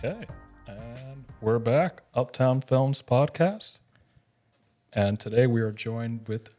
Okay, and we're back, Uptown Films podcast. And today we are joined with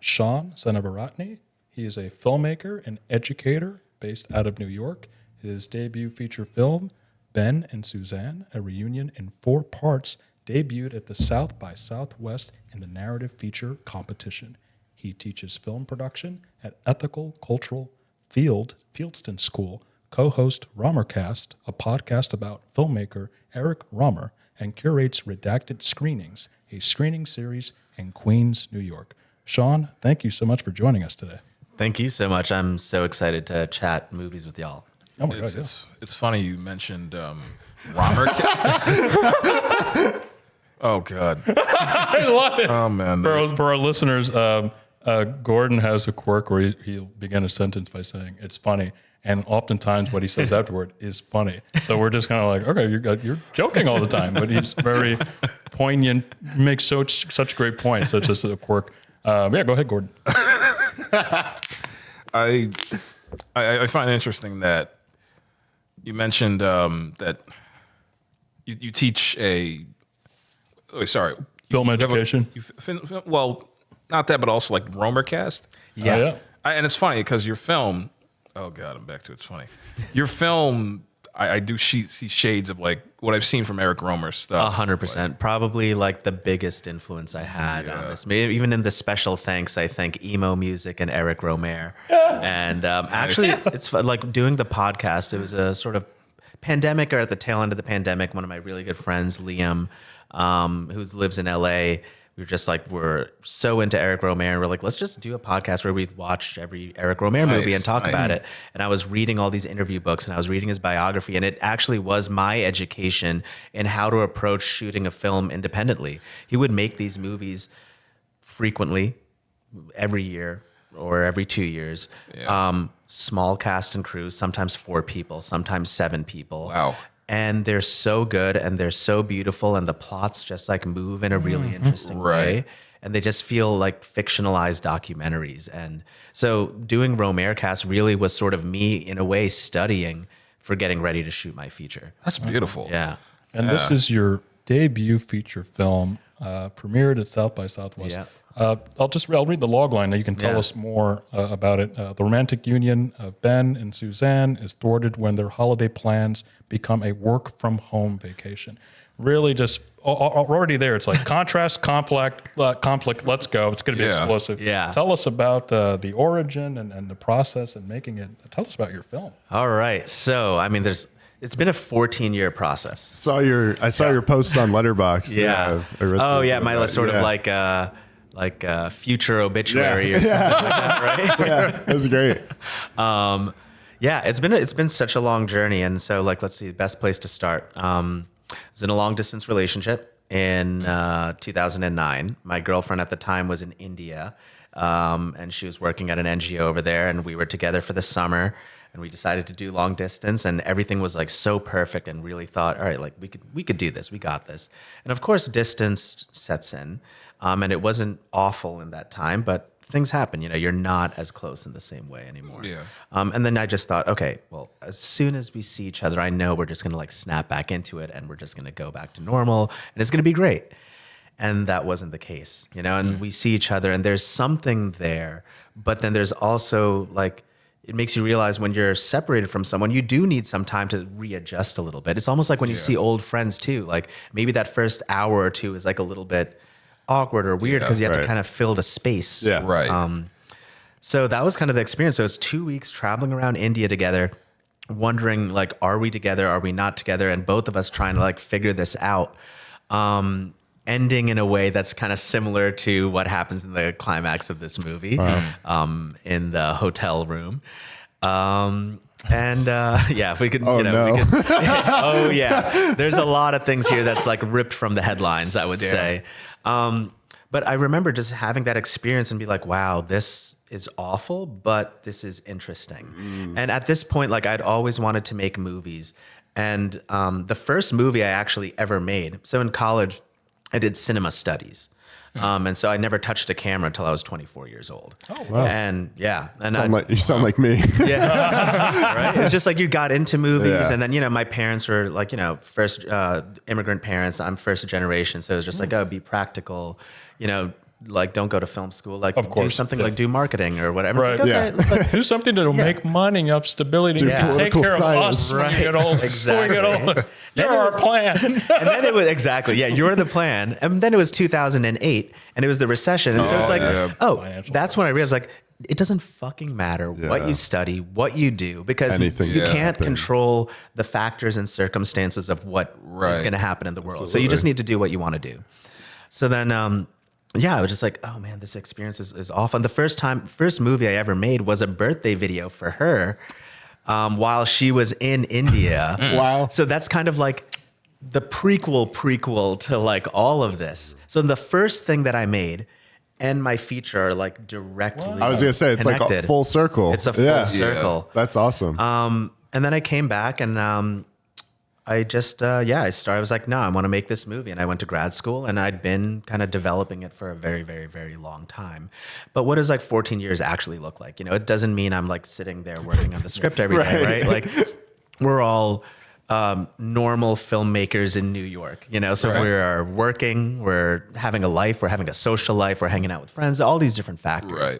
Shaun Seneviratne. He is a filmmaker and educator based out of New York. His debut feature film, Ben and Suzanne, a reunion in 4 parts, debuted at the South by Southwest in the narrative feature competition. He teaches film production at Ethical Cultural Fieldston School, co-hosts Romercast, a podcast about filmmaker Eric Romer, and curates Redacted Screenings, a screening series in Queens, New York. Shaun, thank you so much for joining us today. Thank you so much. I'm so excited to chat movies with y'all. Oh my God, it's funny you mentioned Romer. Oh God, I love it. oh man. For our listeners, Gordon has a quirk where he'll begin a sentence by saying, "It's funny." And oftentimes what he says afterward is funny. So we're just kind of like, okay, you're joking all the time. But he's very poignant, makes such great points. That's just a quirk. Yeah, go ahead, Gordon. I find it interesting that you mentioned that you teach Film education. Well, not that, but also like Romercast. Yeah. Yeah. And it's funny because your film. Oh God, I'm back to it. It's funny. Your film, I do see shades of like what I've seen from Eric Romer's stuff. 100%. Probably like the biggest influence I had on this. Maybe even in the special thanks, I think emo music and Eric Romer. And actually, it's like doing the podcast. It was a sort of pandemic, or at the tail end of the pandemic. One of my really good friends, Liam, who lives in LA. We were just like, we're so into Eric Romer, and we're like, let's just do a podcast where we watch every Eric Romer movie and talk about it. And I was reading all these interview books, and I was reading his biography, and it actually was my education in how to approach shooting a film independently. He would make these movies frequently, every year or every 2 years. Yeah. Small cast and crew, sometimes 4 people, sometimes 7 people. Wow. And they're so good and they're so beautiful, and the plots just like move in a really interesting way. And they just feel like fictionalized documentaries. And so doing Romercast really was sort of me, in a way, studying for getting ready to shoot my feature. That's beautiful. Yeah. And this is your debut feature film, premiered at South by Southwest. Yeah. I'll read the log line. Now you can tell us more about it. The romantic union of Ben and Suzanne is thwarted when their holiday plans become a work-from-home vacation. Really, just already there. It's like contrast, conflict. Let's go. It's going to be explosive. Yeah. Tell us about the origin and the process and making it. Tell us about your film. All right. So, I mean, it's been a 14-year process. I saw your posts on Letterboxd. Yeah. My sort of like a future obituary or something like that, right? Yeah, that was great. It's been such a long journey, and so let's see, the best place to start. I was in a long distance relationship in 2009. My girlfriend at the time was in India, and she was working at an NGO over there, and we were together for the summer. And we decided to do long distance, and everything was like so perfect, and really thought, all right, like we could do this, we got this. And of course, distance sets in, and it wasn't awful in that time, but things happen. You're not as close in the same way anymore. Yeah. And then I just thought, okay, well, as soon as we see each other, I know we're just gonna like snap back into it, and we're just gonna go back to normal, and it's gonna be great. And that wasn't the case, And we see each other, and there's something there, but then there's also like, it makes you realize when you're separated from someone, you do need some time to readjust a little bit. It's almost like when you see old friends too. Like maybe that first hour or two is like a little bit awkward or weird because you have to kind of fill the space. Yeah. Right. So that was kind of the experience. So it's 2 weeks traveling around India together, wondering like, are we together? Are we not together? And both of us trying to like figure this out. Ending in a way that's kind of similar to what happens in the climax of this movie, in the hotel room. If we could, we could, oh yeah, there's a lot of things here that's like ripped from the headlines, I would say. But I remember just having that experience and be like, wow, this is awful, but this is interesting. And at this point, like I'd always wanted to make movies. And the first movie I actually ever made, so in college, I did cinema studies. And so I never touched a camera until I was 24 years old. Oh, wow. And yeah, and You sound like me. right? It's just like you got into movies, Yeah. and then my parents were like first immigrant parents. I'm first generation, so it was just like, oh, be practical, like don't go to film school, like Of do course, something yeah. like do marketing or whatever. Right. It's like, okay, Yeah. let's like, Do something that'll make money, you have stability, Do and take political care of science. us when you get old. Exactly. When you get old. You're our plan. and then it was exactly, yeah, you're the plan. And then it was 2008 and it was the recession. And so it's like, yeah. Financial that's when I realized like, it doesn't fucking matter what you study, what you do, because Anything you can can't happen. control the factors and circumstances of what is Right. going to happen in the world. So you just need to do what you want to do. So then, I was just like, oh man, this experience is awful. And the first movie I ever made was a birthday video for her while she was in India. Wow. So that's kind of like the prequel to like all of this. So the first thing that I made and my feature are like directly I was going to say, it's like a connected. full circle. It's a full circle. That's awesome. And then I came back and I just, I started, I was like, no, I want to make this movie. And I went to grad school and I'd been kind of developing it for a very, very, very long time. But what does like 14 years actually look like? It doesn't mean I'm like sitting there working on the script every day, right? Like we're all normal filmmakers in New York, so Right. we're working, we're having a life, we're having a social life, we're hanging out with friends, all these different factors. Right.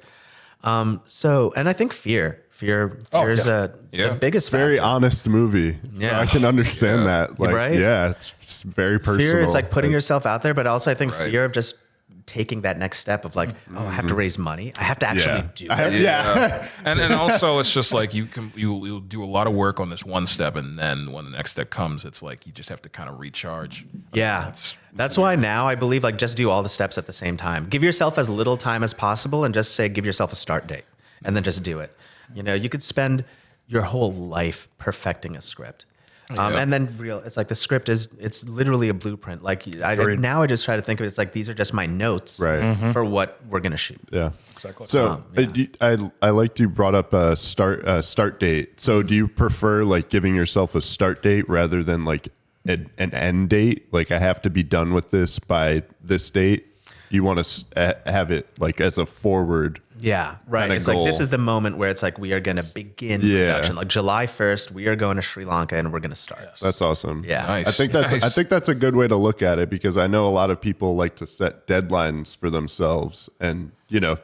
And I think fear is Yeah. the biggest Very factor. honest movie. So Yeah. I can understand that. Like, Right? yeah, it's very personal. Fear, it's like putting yourself out there, but also I think Right. fear of just taking that next step of like, oh, I have to raise money. I have to actually do it. Yeah. And also it's just like you'll do a lot of work on this one step, and then when the next step comes, it's like you just have to kind of recharge. Yeah. That's why now I believe like just do all the steps at the same time. Give yourself as little time as possible and just say, give yourself a start date and then just do it. You could spend your whole life perfecting a script. And then it's like the script it's literally a blueprint. Like now I just try to think of it, it's like, these are just my notes Right. for what we're going to shoot. Yeah. Exactly. So I liked you brought up a start date. So do you prefer like giving yourself a start date rather than like an end date? Like I have to be done with this by this date. You want to have it like as a forward. Yeah, right. kinda It's goal. like this is the moment where it's like we are going to begin production. Like July 1st, we are going to Sri Lanka and we're going to start. That's awesome. Yeah. Nice. I think that's a good way to look at it, because I know a lot of people like to set deadlines for themselves, and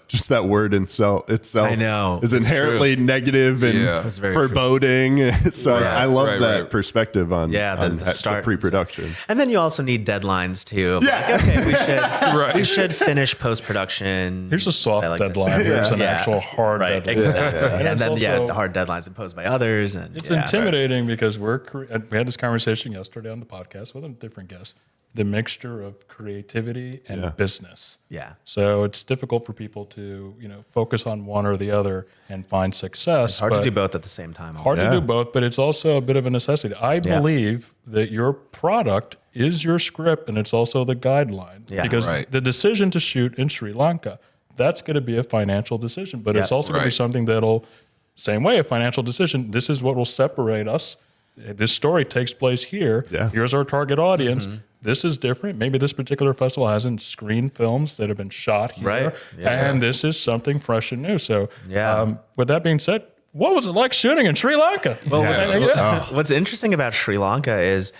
just that word itself I know. is It's inherently negative and Yeah. That's very true. foreboding. So Yeah. I love Right, that right. perspective on the start. pre-production. And then you also need deadlines too. Yeah. Like, okay, we should finish post-production. Here's a soft by, like, this- deadline. Here's an Yeah. actual hard Right, deadline. exactly. And And then it's also- hard deadlines imposed by others. And It's yeah. intimidating because we had this conversation yesterday on the podcast with a different guest. The mixture of creativity and business. Yeah. So it's difficult for people to focus on one or the other and find success. It's hard to but do both at the same time. Hard Yeah. to do both, but it's also a bit of a necessity. I believe that your product is your script and it's also the guideline. Yeah. Because Right. the decision to shoot in Sri Lanka, that's going to be a financial decision, but it's also going to be Right. something that'll, same way, a financial decision. This is what will separate us. This story takes place here. Yeah. Here's our target audience. Mm-hmm. This is different. Maybe this particular festival hasn't screened films that have been shot here. Right. Yeah. And this is something fresh and new. So, Yeah. with that being said, what was it like shooting in Sri Lanka? Well, Yeah. what's interesting about Sri Lanka is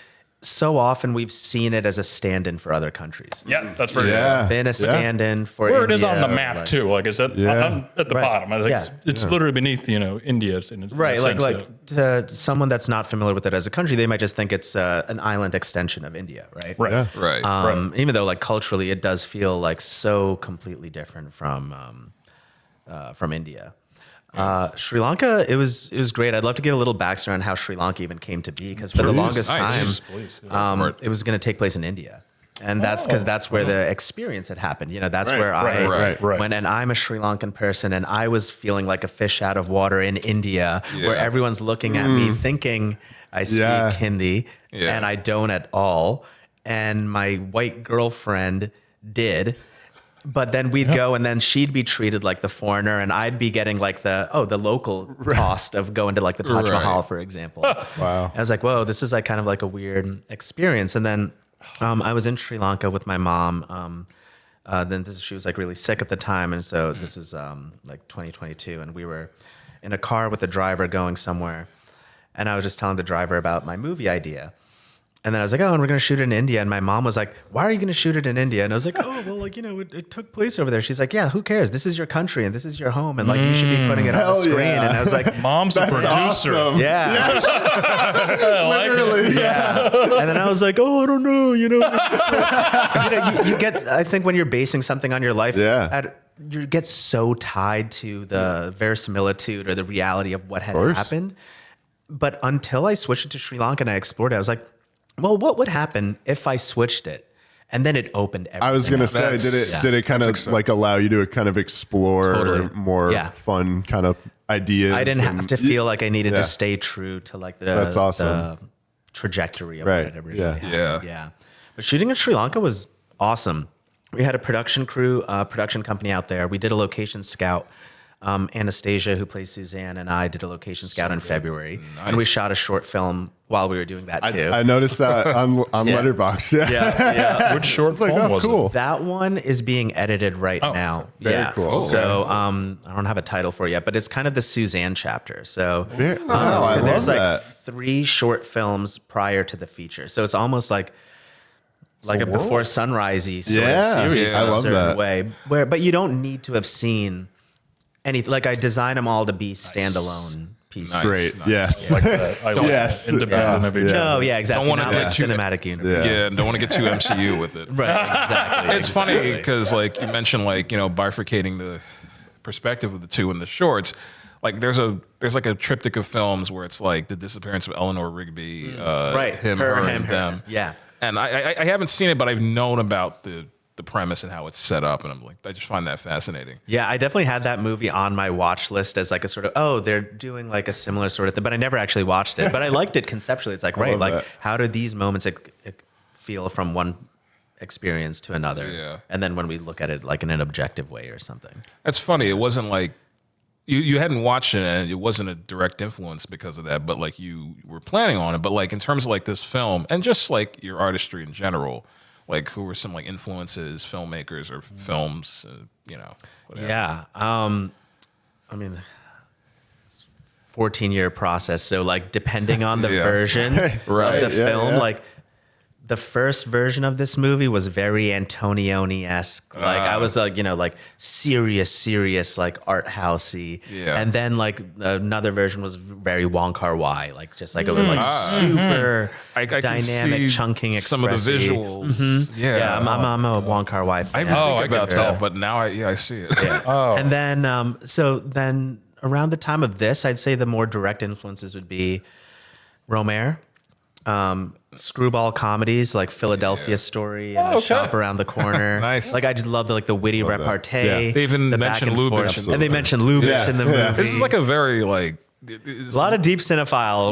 so often we've seen it as a stand-in for other countries. Yeah, that's very Yeah. It's been a stand-in for Where it is on the India, map like- too. Like it's at the Right. bottom. I think Yeah. it's literally beneath India. In Right, that like sense, to someone that's not familiar with it as a country, they might just think it's an island extension of India, right? right. Yeah. Right. Even though like culturally it does feel like so completely different from India. Sri Lanka, it was great. I'd love to give a little backstory on how Sri Lanka even came to be, because for the longest Nice. time, it was going to take place in India. And that's because that's where the experience had happened. That's where right. went, and I'm a Sri Lankan person, and I was feeling like a fish out of water in India, where everyone's looking at me thinking I speak Hindi, and I don't at all. And my white girlfriend did. But then we'd go, and then she'd be treated like the foreigner, and I'd be getting like the local cost of going to like the Taj Mahal, for example. Wow. I was like, whoa, this is like kind of like a weird experience. And then I was in Sri Lanka with my mom then she was like really sick at the time, and so this was like 2022, and we were in a car with the driver going somewhere, and I was just telling the driver about my movie idea. And then I was like, oh, and we're going to shoot it in India. And my mom was like, why are you going to shoot it in India? And I was like, oh, well, like, it took place over there. She's like, yeah, who cares? This is your country and this is your home. And like, you should be putting it on the screen. yeah. And I was like, Mom's a producer. Awesome. yeah. I like it. Literally. Yeah. And then I was like, oh, I don't know. You get, I think when you're basing something on your life, you get so tied to the verisimilitude or the reality of what had happened. But until I switched it to Sri Lanka and I explored it, I was like, well, what would happen if I switched it? And then it opened everything. I was going to say, did it kind of like allow you to kind of explore more fun kind of ideas? I didn't have to feel like I needed to stay true to like That's awesome. the trajectory of what it originally happened. Yeah. But shooting in Sri Lanka was awesome. We had a production crew, production company out there. We did a location scout. Anastasia, who plays Suzanne, and I did a location scout in February, and we shot a short film while we were doing that too. I noticed that on Letterboxd. Yeah. Which short film was it? That one is being edited right now. Very cool. So I don't have a title for it yet, but it's kind of the Suzanne chapter. So I there's love like that. 3 short films prior to the feature. So it's almost like a Before Sunrise-y sort of series in I a love certain that. way. But you don't need to have seen anything. Like I designed them all to be standalone pieces. Great. Yes. Like that. I like Yes. that. Independent of each other. No, yeah, exactly. Don't wanna Not get like too- cinematic universe. Yeah, don't want to get too MCU with it. Right, exactly. It's funny because like you mentioned, like, bifurcating the perspective of the two in the shorts. Like there's like a triptych of films where it's like the disappearance of Eleanor Rigby, him, her, and them. Yeah. And I haven't seen it, but I've known about the premise and how it's set up, and I'm like, I just find that fascinating. Yeah, I definitely had that movie on my watch list as like a sort of, they're doing like a similar sort of thing, but I never actually watched it. But I liked it conceptually. It's like, right, like that. how do these moments feel from one experience to another? Yeah. And then when we look at it like in an objective way or something. That's funny. It wasn't like you hadn't watched it and it wasn't a direct influence because of that, but like you were planning on it. But like in terms of like this film and just like your artistry in general, like who were some like influences, filmmakers or films, whatever. Yeah. I mean, 14-year process. So like depending on the version of the film, like the first version of this movie was very Antonioni-esque. Like I was like, like serious, like art housey. Yeah. And then like another version was very Kar-Wai, like just like it was like super I can dynamic, see chunking, some of the expressive. visuals. Yeah, I'm a Kar-Wai I fan. even think I about can that, tell. but now I see it. And then, so then around the time of this, I'd say the more direct influences would be Romer, screwball comedies like Philadelphia Story and The Shop Around the Corner. Nice. Like I just love the witty repartee. Yeah. They even the mentioned back and Lubitsch. forth. And they mentioned Lubitsch in the movie. This is like a very like a lot of deep cinephile.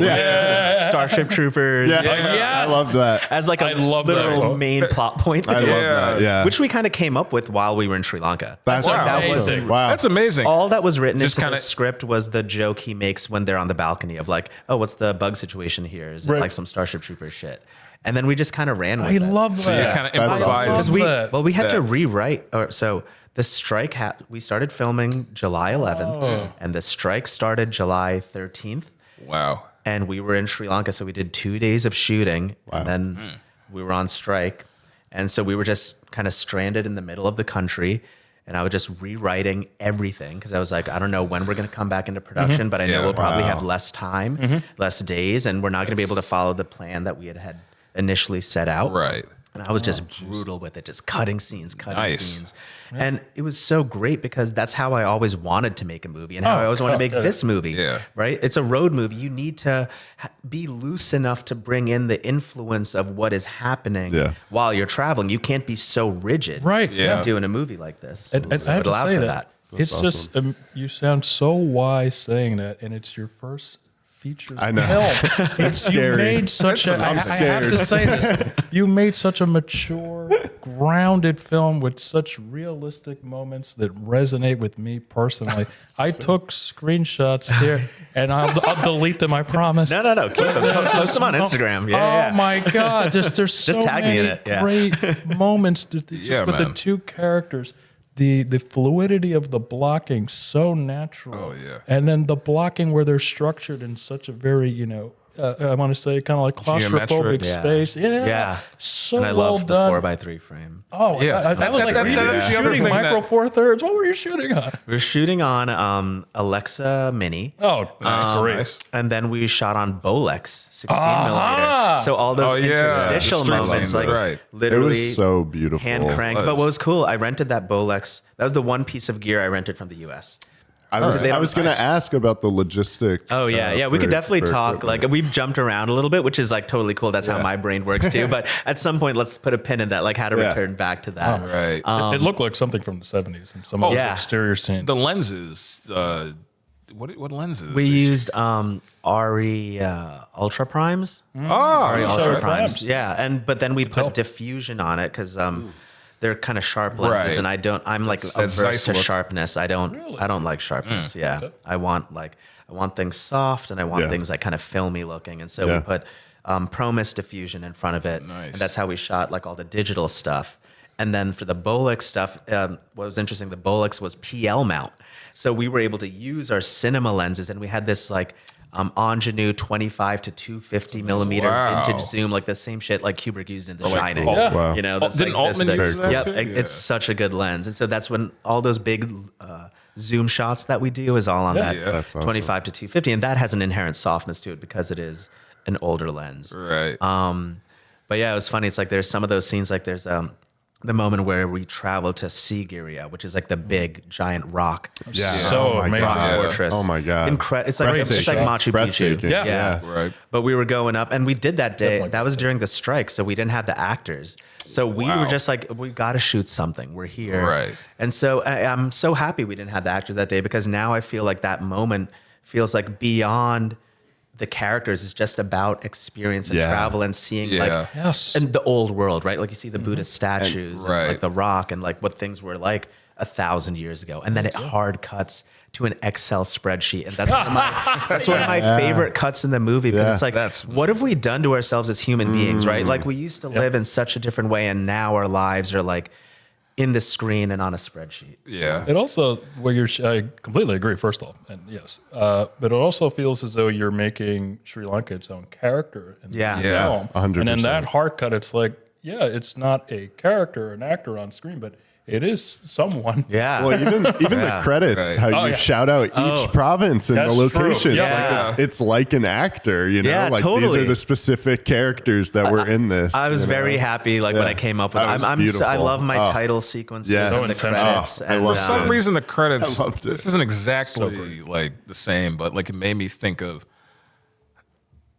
Starship Troopers. I love that. As like a I love that literal quote. main plot point. I love that. Yeah. Which we kind of came up with while we were in Sri Lanka. That's Wow. that Amazing. wasn't Wow. That's amazing. all that was written Just into the kinda- script was the joke he makes when they're on the balcony of like, oh, what's the bug situation here? Is it Right. like some Starship Troopers shit? And then we just kind of ran with I it. love that. So you kind of That's improvise. awesome. Because we had to that. rewrite. So the strike we started filming July 11th, and the strike started July 13th, Wow. and we were in Sri Lanka, so we did 2 days of shooting, and then we were on strike, and so we were just kind of stranded in the middle of the country. And I was just rewriting everything because I was like, I don't know when we're going to come back into production, but I know Yeah. we'll probably have less time, less days, and we're not going to be able to follow the plan that we had initially set out. Right. And I was just brutal with it, just cutting scenes. Nice. And it was so great because that's how I always wanted to make a movie and how I always wanted to make this movie, Yeah. right? It's a road movie. You need to be loose enough to bring in the influence of what is happening while you're traveling. You can't be so rigid Right. Yeah. doing a movie like this. And I have It to allowed say for that. It's That's just, you sound so wise saying that, and it's your first feature I know. film. It's scary. You made such a, I'm I have scared. to say this, you made such a mature, grounded film with such realistic moments that resonate with me personally. I took screenshots here, and I'll delete them, I promise. No. Keep them. Post them on Instagram. Yeah. Oh my God! There's so tag me in many it, yeah. great moments with the man. two characters. The fluidity of the blocking, so natural. Oh, yeah. And then the blocking where they're structured in such a very, I want to say kind of like claustrophobic Geometric. Yeah. space. Yeah. So And I well love the done. 4x3 frame. Oh, Yeah. I was like, That's were you the other shooting thing micro that- four thirds? What were you shooting on? We were shooting on Alexa Mini. Oh, that's great. Nice. And then we shot on Bolex 16 Ah. millimeter. So all those Oh, yeah. interstitial The street moments, scenes, like right. It literally was so beautiful. hand cranked. Was. But what was cool, I rented that Bolex. That was the one piece of gear I rented from the US. I was Right. going to ask about the logistic. Oh yeah. We could definitely talk. equipment. Like we've jumped around a little bit, which is like totally cool. That's how my brain works too. But at some point, let's put a pin in that, like how to Yeah. return back to that. Right. It looked like something from the 70s and some of those yeah. exterior scenes. The lenses. What lenses? We used RE Ultra Primes. RE Ultra Ultra Primes. Primes. Yeah, but then we tell. put diffusion on it because they're kind of sharp lenses, Right. and I'm like That averse Zeiss to look. sharpness. I don't like sharpness. Yeah, Okay. I want things soft, and I want Yeah. things like kind of filmy looking, and so Yeah. we put Promis diffusion in front of it, Nice. and that's how we shot like all the digital stuff. And then for the Bolex stuff, what was interesting, the Bolex was PL mount. So we were able to use our cinema lenses, and we had this like ingenue 25 to 250 millimeter Wow. vintage zoom, like the same shit like Kubrick used in The like, Shining. oh, Yeah. wow. You know, that's didn't like this Altman big- use that Yep, too? it's such a good lens, and so that's when all those big zoom shots that we do is all on that Yeah. That's awesome. 25 to 250, and that has an inherent softness to it because it is an older lens. Right. But yeah, it was funny. It's like there's some of those scenes, like there's the moment where we travel to Sigiriya, which is like the big giant rock. Yeah. So Oh my amazing. Rock God. fortress. Oh my God. It's like Machu Picchu. Breathtaking. Yeah. Right. But we were going up, and we did that day. Definitely. That was during the strike, so we didn't have the actors. So we Wow. were just like, we got to shoot something. We're here, Right. And so I'm so happy we didn't have the actors that day because now I feel like that moment feels like beyond the characters. It's just about experience and Yeah. travel and seeing Yeah. like Yes. and the old world, right? Like you see the Buddhist statues, and Right. like the rock, and like what things were like 1,000 years ago, and then it hard cuts to an Excel spreadsheet, and that's one of my favorite cuts in the movie because Yeah. it's like, what have we done to ourselves as human beings, right? Like we used to live in such a different way, and now our lives are like in the screen and on a spreadsheet. Yeah. It also, I completely agree, first off, and yes, but it also feels as though you're making Sri Lanka its own character in Yeah. the Yeah, film. 100%. And in that hard cut, it's like, yeah, it's not a character, an actor on screen, but it is someone. Yeah. Well, even the credits, Right. how Oh, you yeah. shout out each province and the That's true. locations. Yeah. Like it's like an actor, you know. Yeah, like these totally. are the specific characters that were in this. I was you know? very happy, like when Yeah. I came up with. That was I beautiful. love my Oh. title sequences Yes. and So the intentional. credits. Oh, I and, love For some that. reason, the credits. I loved it. This isn't exactly like the same, but like it made me think of.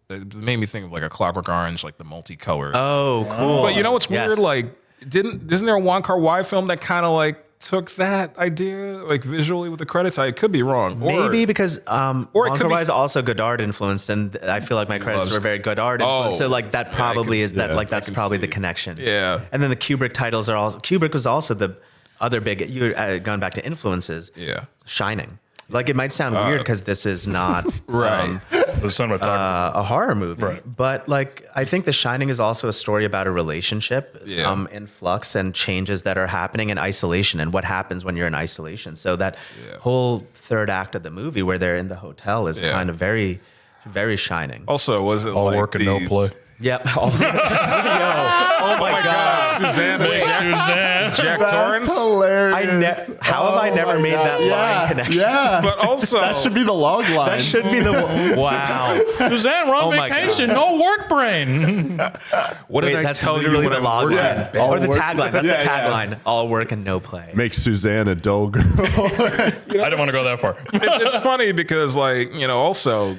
It made me think of like a Clockwork Orange, like the multicolored. Oh, cool. But you know what's Yes. weird? Like, isn't there a Juan Kar-Wai film that kind of like took that idea, like visually with the credits? I could be wrong. Maybe because or it Wong could Kar-Wai be- is also Godard influenced, and I feel like my credits loves- were very Godard influenced. Oh. So like that probably is that yeah, like I that's can probably see. the connection. Yeah. And then the Kubrick titles are also Kubrick was also the other big. You going back to influences. Yeah. Shining. Like it might sound weird because this is not Right. The cinematography. a horror movie, Right. but like I think The Shining is also a story about a relationship Yeah. in flux and changes that are happening in isolation and what happens when you're in isolation. So that whole third act of the movie where they're in the hotel is Yeah. kind of very, very Shining. Also, was it All like work and no play. Yep. Oh my god. Suzanne, Suzanne. Jack That's Torrance. hilarious. How have I never made that line connection? Yeah. But also, That should be the log line. That should be the wow. Suzanne, we're on Oh my vacation. No work brain. what did Wait, I that's tell you literally when the I'm log working? line, All or the work- tagline. That's Yeah, the yeah. tagline. All work and no play. Make Suzanne a dull girl. I didn't want to go that far. It's funny because, like, you know, also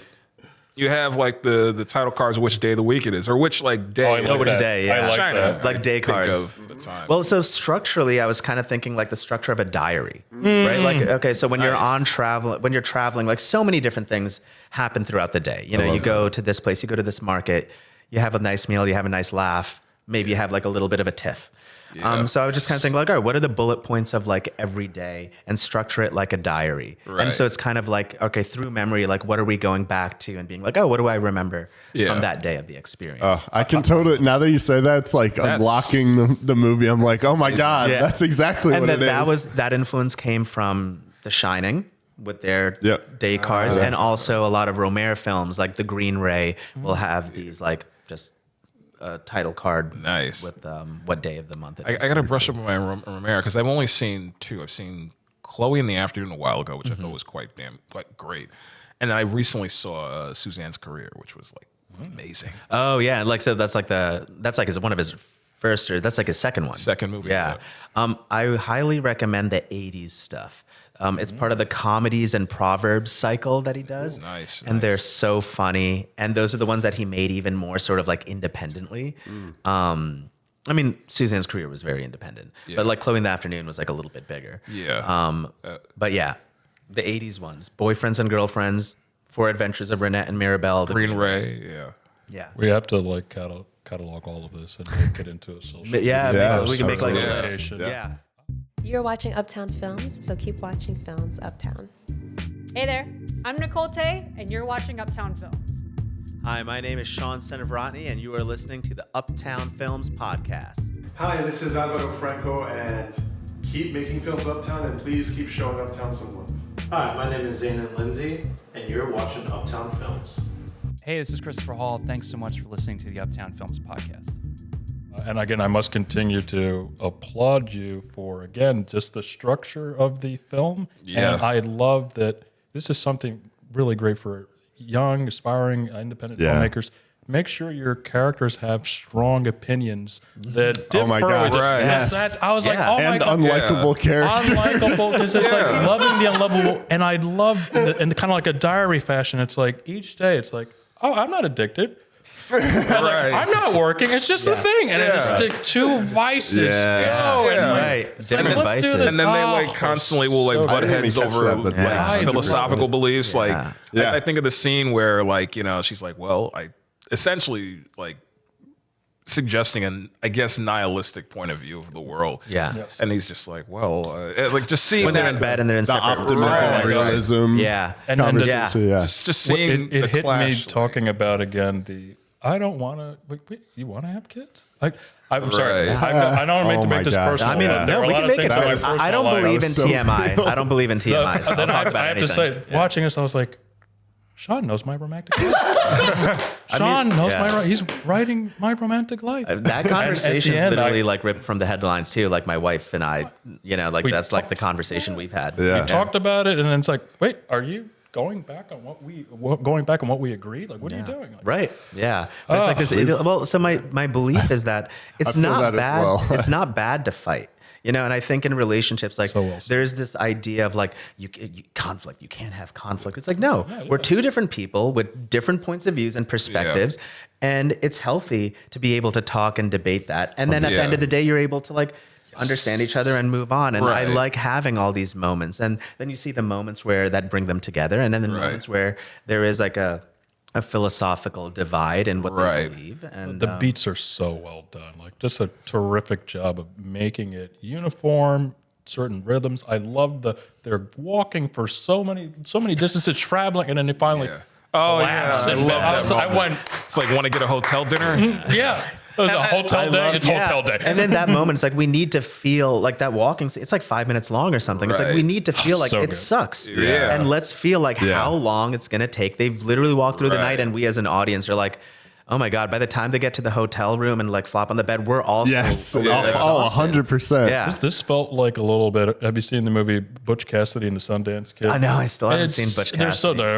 you have like the title cards, which day of the week it is, or which like day. I like which that. day, yeah. I like China. that. Like day Think cards. of time. Well, so structurally, I was kind of thinking like the structure of a diary, right? Like, okay, so when you're when you're traveling, like so many different things happen throughout the day. You know, you go to this place, you go to this market, you have a nice meal, you have a nice laugh, maybe you have like a little bit of a tiff. So I would just kind of think like, all right, what are the bullet points of like every day and structure it like a diary. Right. And so it's kind of like, okay, through memory, like what are we going back to and being like, oh, what do I remember from that day of the experience? I can totally, now that you say that, it's like unlocking the movie. I'm like, oh my God, that's exactly what it is. That influence came from The Shining with their day cards, Yeah. and also a lot of Romare films like The Green Ray will have these like just a title card with what day of the month it is. I got to brush up on my Romare because I've only seen 2. I've seen Chloe in the Afternoon a while ago, which I thought was quite great, and then I recently saw Suzanne's Career, which was like amazing. Oh yeah, like so that's like one of his first, or that's like his second one. Second movie. Yeah. I highly recommend the 80s stuff. It's part of the comedies and proverbs cycle that he does. Nice. And they're so funny. And those are the ones that he made even more sort of like independently. I mean, Suzanne's Career was very independent, but like Chloe in the Afternoon was like a little bit bigger. Yeah. But yeah, the 80s ones, Boyfriends and Girlfriends, Four Adventures of Renette and Mirabelle. Green Ray. Yeah. We have to like catalog all of this and make it into a social. But yeah, we can make like a list. list. Yeah. You're watching Uptown Films, so keep watching films Uptown. Hey there, I'm Nicole Tay, and you're watching Uptown Films. Hi, my name is Shaun Seneviratne, and you are listening to the Uptown Films podcast. Hi, this is Alvaro Franco, and keep making films Uptown, and please keep showing Uptown some love. Hi, my name is Zayn Lindsay, and you're watching Uptown Films. Hey, this is Christopher Hall. Thanks so much for listening to the Uptown Films podcast. And again, I must continue to applaud you for, again, just the structure of the film. Yeah. And I love that this is something really great for young, aspiring, independent filmmakers. Make sure your characters have strong opinions that differ. Oh my God. Right. Yes. I was like, oh my And God. unlikable characters. Unlikable, because it's like loving the unlovable. And I love, in kind of like a diary fashion, it's like each day, it's like, oh, I'm not addicted. Like, I'm not working. It's just a thing, and it's just like two vices go. And Right. Different let's vices. do this. And then they like constantly will like so butt good. heads I didn't even over catch that, but like yeah. philosophical beliefs. Yeah. Like I think of the scene where like, you know, she's like, well, I essentially like suggesting an, I guess, nihilistic point of view of the world. Yeah. Yes. And he's just like, well, like just seeing When they're that in bed and they're in The separate optimism, Right. realism. Yeah. And Yeah. just seeing it the hit clash, me like- talking about again the I don't want to. Wait, you want to have kids? Like, I'm sorry. Right. I don't mean Oh to my make this God. personal. I mean, There are a we lot can of make things it. in my I personal don't life. believe in so TMI. I don't believe in TMI. So I'll Then talk about I have anything. to say, watching this, I was like, Shaun knows my romantic life. Shaun knows he's writing my romantic life. That conversation is end, literally like ripped from the headlines too. Like my wife and I, you know, like that's like the conversation we've had. Yeah. We talked about it, and then it's like, wait, are you going back on what we agreed? Like, what are you doing? Like, Right. Yeah. But it's like this. Well, so my belief is that it's feel not that as bad. well. It's not bad to fight. You know, and I think in relationships, like So well said. there's this idea of like you conflict. You can't have conflict. It's like no, we're two different people with different points of views and perspectives, and it's healthy to be able to talk and debate that. And then at the end of the day, you're able to like understand each other and move on. And I Right. like having all these moments. And then you see the moments where that bring them together, and then the moments where there is like a philosophical divide in what they believe. And the beats are so well done. Like, just a terrific job of making it uniform, certain rhythms. I love they're walking for so many distances, traveling, and then they finally collapse. I And love that I moment. went, It's like want to get a hotel dinner. yeah. It was a hotel day. It's hotel day. And then that moment, it's like we need to feel like that walking. It's like 5 minutes long or something. It's like Right. we need to feel like so it good. sucks. Yeah. And let's feel like how long it's going to take. They've literally walked through the night, and we as an audience are like, oh my God, by the time they get to the hotel room and like flop on the bed, we're also Yes. a little exhausted. 100%. Yeah. This felt like a little bit. Have you seen the movie Butch Cassidy and the Sundance Kid? I know. I still haven't It's- seen Butch They're so Cassidy.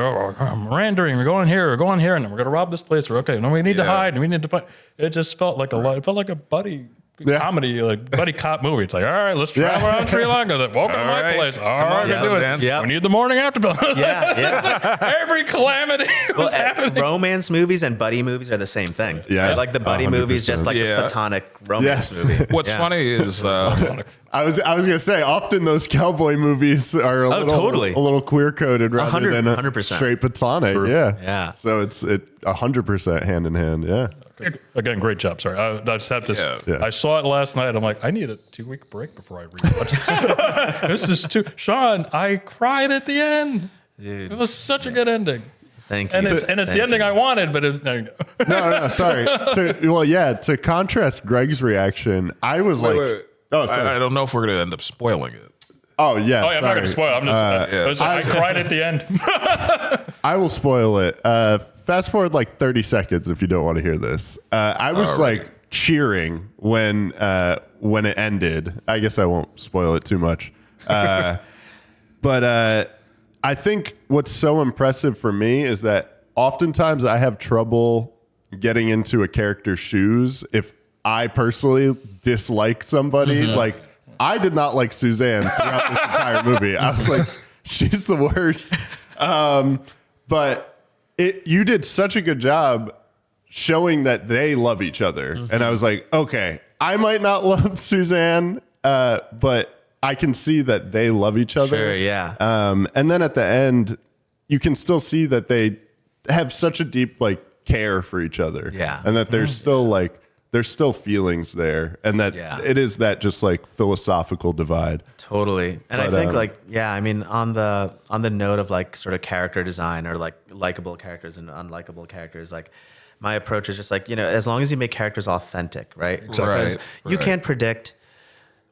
Mirandering. We're going here. We're going here, and then we're going to rob this place. Or okay, no, we need to hide, and we need to fight. It just felt like a lot. It felt like a buddy comedy, like buddy cop movie. It's like, all right, let's travel around Sri Lanka. Like, welcome to my place. All right, let's do it. Yeah. We need the morning after pill. Yeah. Every calamity was happening. Romance movies and buddy movies are the same thing. Yeah. Like the buddy movies, just like the platonic romance movie. What's funny is I was gonna say often those cowboy movies are a little queer coded rather than 100%. straight platonic. True. Yeah. So it's 100% hand in hand. Yeah. Again, great job. Sorry, I just have to. Yeah. I saw it last night. I'm like, I need a 2-week break before I rewatch this. This is too. Sean, I cried at the end. Dude. It was such a good ending. Thank you. And it's the ending I wanted, but No, sorry. To contrast Greg's reaction, I was wait. oh, sorry. I don't know if we're going to end up spoiling it. Oh, yeah. I'm not going to spoil. I'm just. I cried at the end. I will spoil it. Fast forward like 30 seconds if you don't want to hear this. I was like cheering when it ended. I guess I won't spoil it too much. But I think what's so impressive for me is that oftentimes I have trouble getting into a character's shoes if I personally dislike somebody. Like, I did not like Suzanne throughout this entire movie. I was like, she's the worst. But you did such a good job showing that they love each other. And I was like, okay, I might not love Suzanne, but I can see that they love each other. Sure, yeah. And then at the end, you can still see that they have such a deep like care for each other. Yeah. And that there's still feelings there, and that it is that just like philosophical divide. Totally. And I think I mean, on the note of like sort of character design or like likable characters and unlikable characters, like my approach is just like, as long as you make characters authentic, right? Because you can't predict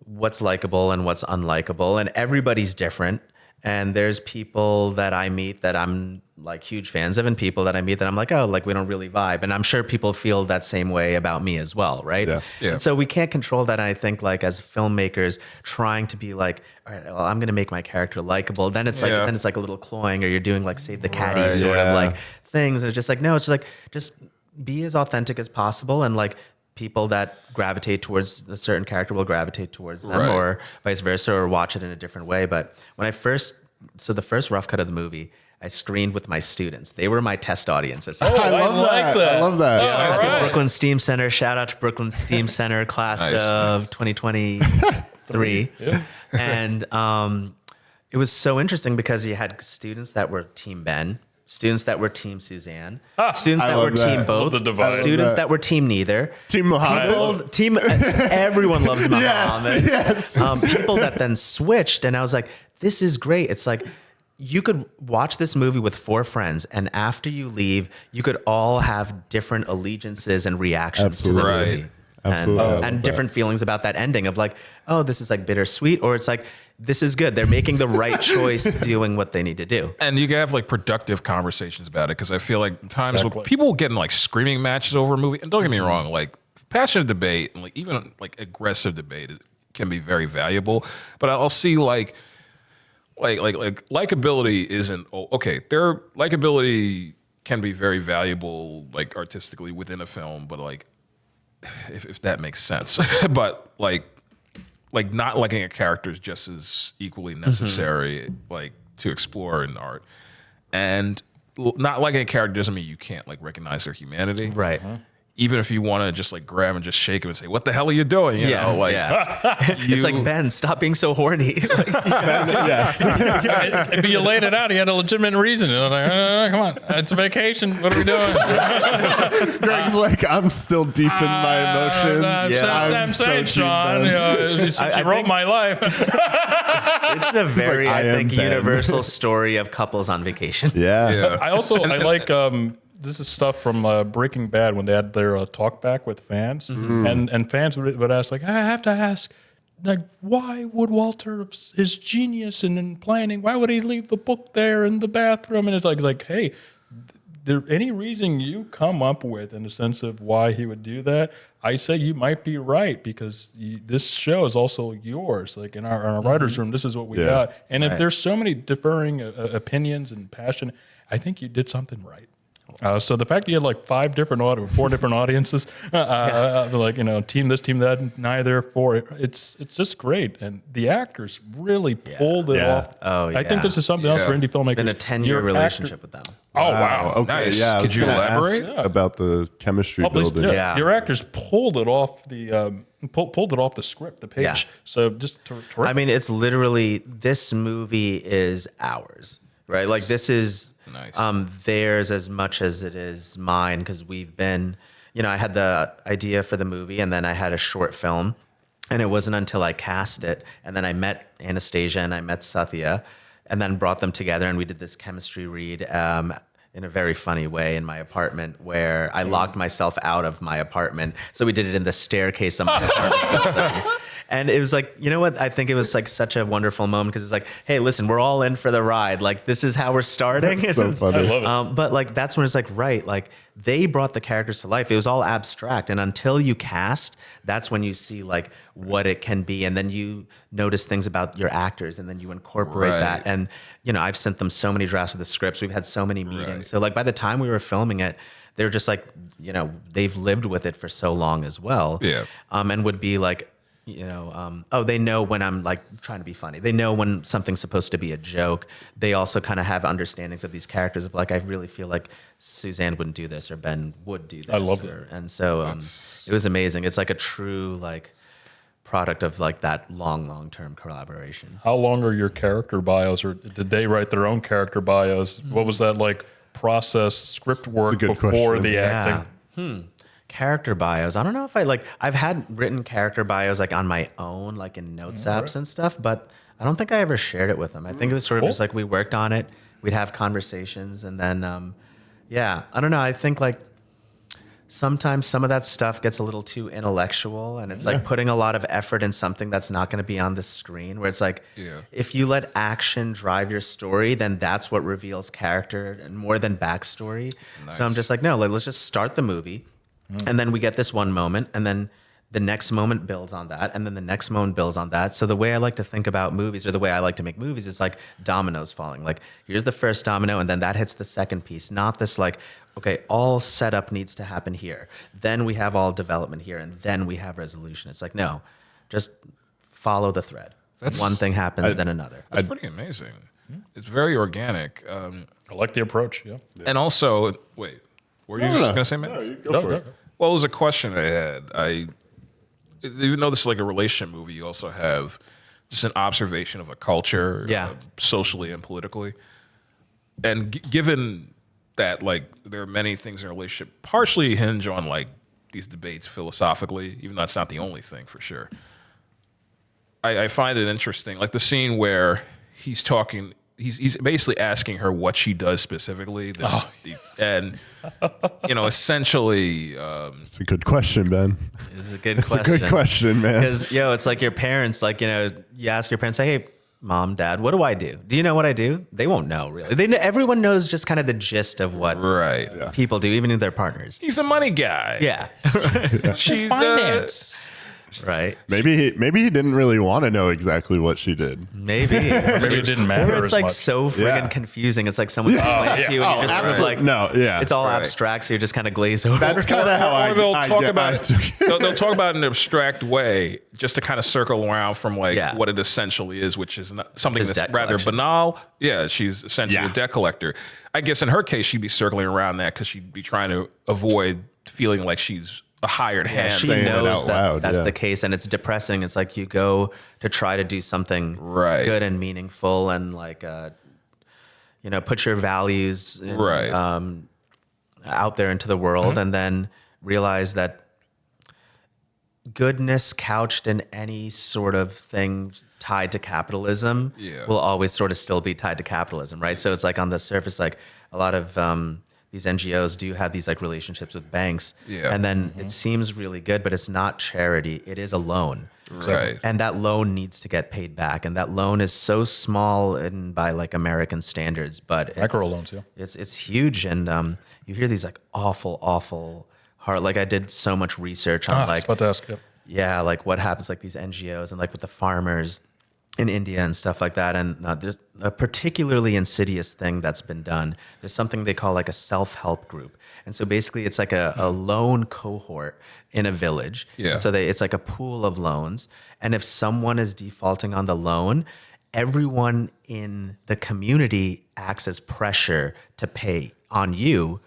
what's likable and what's unlikable, and everybody's different. And there's people that I meet that I'm like huge fans of, and people that I meet that I'm like, oh, like we don't really vibe. And I'm sure people feel that same way about me as well, right? Yeah. And so we can't control that. And I think like as filmmakers trying to be like, all right, well, I'm going to make my character likable. Then it's like a little cloying, or you're doing like Save the Caddy sort of like things. And it's just like, no, it's just like, just be as authentic as possible. And like, people that gravitate towards a certain character will gravitate towards them, or vice versa, or watch it in a different way. But when the first rough cut of the movie, I screened with my students. They were my test audiences. I love that. I love that. Yeah, Brooklyn Steam Center. Shout out to Brooklyn Steam Center class of 2023. And it was so interesting because you had students that were Team Ben, students that were Team Suzanne, students that were Team Both, students that were Team Neither, Team Muhammad, everyone loves Muhammad. Yes. People that then switched, and I was like, this is great. It's like, you could watch this movie with 4 friends, and after you leave, you could all have different allegiances and reactions to the movie. Absolutely. And different feelings about that ending of like, oh, this is like bittersweet, or it's like, this is good. They're making the right choice doing what they need to do. And you can have like productive conversations about it, because I feel like times when people get in like screaming matches over a movie, and don't get me wrong, like passionate debate and like even like aggressive debate can be very valuable, but I'll see like likability isn't okay. Their likability can be very valuable, like artistically within a film, but like if that makes sense. But like not liking a character is just as equally necessary, like to explore in art. And not liking a character doesn't mean you can't like recognize their humanity, right? Even if you want to just like grab and just shake him and say, "What the hell are you doing?" You know, like it's like, Ben, stop being so horny. Ben, yes. But you laid it out. He had a legitimate reason. And I'm like, come on, it's a vacation. What are we doing? Greg's like, I'm still deep in my emotions. I'm saying, Sean, you wrote my life. It's a very, like, I think, Ben. universal story of couples on vacation. Yeah. I like this is stuff from Breaking Bad when they had their talk back with fans, and fans would ask like, I have to ask, like, why would Walter, his genius in planning, why would he leave the book there in the bathroom? And it's like, hey, there any reason you come up with in the sense of why he would do that? I say you might be right, because this show is also yours. Like in our writer's room, this is what we got. And if there's so many differing opinions and passion, I think you did something right. So the fact that you had like 4 different audiences, like, team this, team that, neither for it's just great. And the actors really pulled it off. Oh, I think yeah. this is something else for indie filmmakers. It's been a 10-year Your relationship with them. Oh, wow. Okay. Nice. Yeah. I Could was you gonna ask elaborate? about the chemistry Oh, please, building? Yeah. Your actors pulled it off the script, the page. Yeah. So just terrific. I mean, it's literally, this movie is ours, right? Like, this is Nice. theirs as much as it is mine, because we've been, I had the idea for the movie, and then I had a short film, and it wasn't until I cast it, and then I met Anastasia and I met Sathya, and then brought them together, and we did this chemistry read in a very funny way in my apartment, where I locked myself out of my apartment. So we did it in the staircase of my apartment. And it was like, you know what? I think it was like such a wonderful moment, because it's like, hey, listen, we're all in for the ride. Like, this is how we're starting. So funny. I love it. But like, that's when it's like, right, like they brought the characters to life. It was all abstract. And until you cast, that's when you see like what it can be. And then you notice things about your actors, and then you incorporate Right. that. And, I've sent them so many drafts of the scripts. We've had so many meetings. Right. So like, by the time we were filming it, they're just like, they've lived with it for so long as well. Yeah. And would be like, they know when I'm like trying to be funny. They know when something's supposed to be a joke. They also kind of have understandings of these characters of like, I really feel like Suzanne wouldn't do this, or Ben would do this. I love that. And so it was amazing. It's like a true like product of like that long-term collaboration. How long are your character bios, or did they write their own character bios? What was that like process, script work good before question. the Yeah. acting? Character bios. I don't know if I've had written character bios like on my own, like in notes apps and stuff, but I don't think I ever shared it with them. I think it was sort of just like we worked on it, we'd have conversations, and then, I don't know. I think like sometimes some of that stuff gets a little too intellectual, and it's like putting a lot of effort in something that's not going to be on the screen, where it's like, if you let action drive your story, then that's what reveals character and more than backstory. So I'm just like, no, let's just start the movie. And then we get this one moment, and then the next moment builds on that, and then the next moment builds on that. So the way I like to think about movies, or the way I like to make movies, is like dominoes falling. Like, here's the first domino, and then that hits the second piece. Not this like, okay, all setup needs to happen here. Then we have all development here, and then we have resolution. It's like, no, just follow the thread. One thing happens, then another. That's pretty amazing. It's very organic. I like the approach. Yeah. And also, wait, were you just going to say, man? No, you go for it. Well, it was a question I had. Even though this is like a relationship movie, you also have just an observation of a culture, socially and politically. And given that, like, there are many things in a relationship partially hinge on like these debates philosophically, even though that's not the only thing for sure. I find it interesting, like the scene where he's talking. He's basically asking her what she does specifically, and essentially, It's a good question, Ben. It's a good It's question. a good question, man. Because, it's like your parents, like, you ask your parents, like, hey, Mom, Dad, what do I do? Do you know what I do? They won't know, really. Everyone knows just kind of the gist of what people do, even if they're partners. he's a money guy. Yeah. She's Finance. Right. Maybe he didn't really want to know exactly what she did. Maybe. Maybe it didn't matter Or it's as like much. so friggin' confusing. It's like someone explains it to you, and you're just sort of like, it's all abstract, so you just kind of glaze over. That's kind of how or they'll talk about I it. took it. They'll talk about it in an abstract way, just to kind of circle around from like what it essentially is, which is not, something Just that's debt rather collection. banal. Yeah, she's essentially a debt collector. I guess in her case, she'd be circling around that because she'd be trying to avoid feeling like she's a hired hand. She saying it knows out that loud, that's yeah. the case, and it's depressing. It's like you go to try to do something good and meaningful, and like, put your values out there into the world, and then realize that goodness couched in any sort of thing tied to capitalism will always sort of still be tied to capitalism, right? So it's like on the surface, like a lot of these NGOs do have these like relationships with banks, and then it seems really good, but it's not charity. It is a loan, Right. and that loan needs to get paid back, and that loan is so small and by like American standards, but Microloans, it's huge, and you hear these like awful hard. Like I did so much research on I was about to ask. Yep. like what happens like these NGOs and like with the farmers. in India and stuff like that. And there's a particularly insidious thing that's been done. There's something they call like a self-help group. And so basically it's like a loan cohort in a village. Yeah. And so it's like a pool of loans. And if someone is defaulting on the loan, everyone in the community acts as pressure to pay on you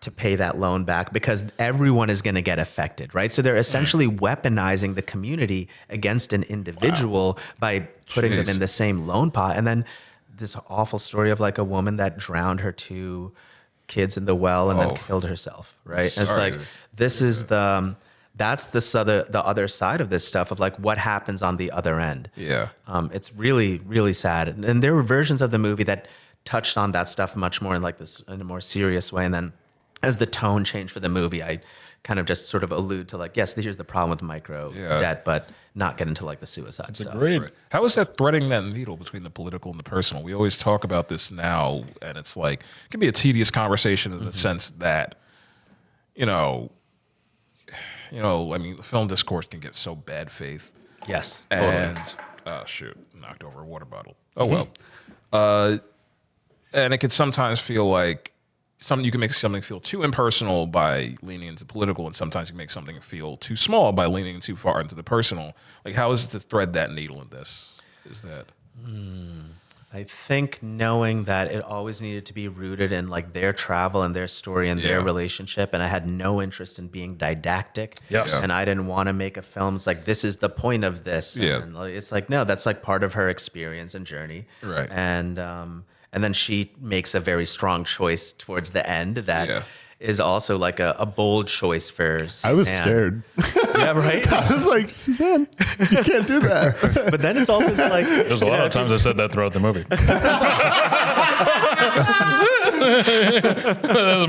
to pay that loan back, because everyone is going to get affected, right? So they're essentially weaponizing the community against an individual by putting them in the same loan pot. And then this awful story of like a woman that drowned her 2 kids in the well and then killed herself, right? And it's like, this is that's the other side of this stuff of like what happens on the other end. Yeah. It's really, really sad. And there were versions of the movie that touched on that stuff much more in like this, in a more serious way. And then as the tone changed for the movie, I kind of just sort of allude to like, yes, here's the problem with micro debt, but not get into like the suicide stuff. Agreed. Right. How is that threading that needle between the political and the personal? We always talk about this now, and it's like, it can be a tedious conversation in the sense that, I mean, the film discourse can get so bad faith. Yes. And, shoot, knocked over a water bottle. Oh, well. And it can sometimes feel like you can make something feel too impersonal by leaning into political, and sometimes you can make something feel too small by leaning too far into the personal. Like, how is it to thread that needle in this? Is that... I think knowing that it always needed to be rooted in like their travel and their story and their relationship, and I had no interest in being didactic. Yes. And I didn't want to make a film. It's like, this is the point of this. Yeah. And it's like, no, that's like part of her experience and journey. Right. And then she makes a very strong choice towards the end that is also like a bold choice for Suzanne. I was scared. Yeah, right? I was like, Suzanne, you can't do that. But then it's also just like... There's a lot of times I said that throughout the movie.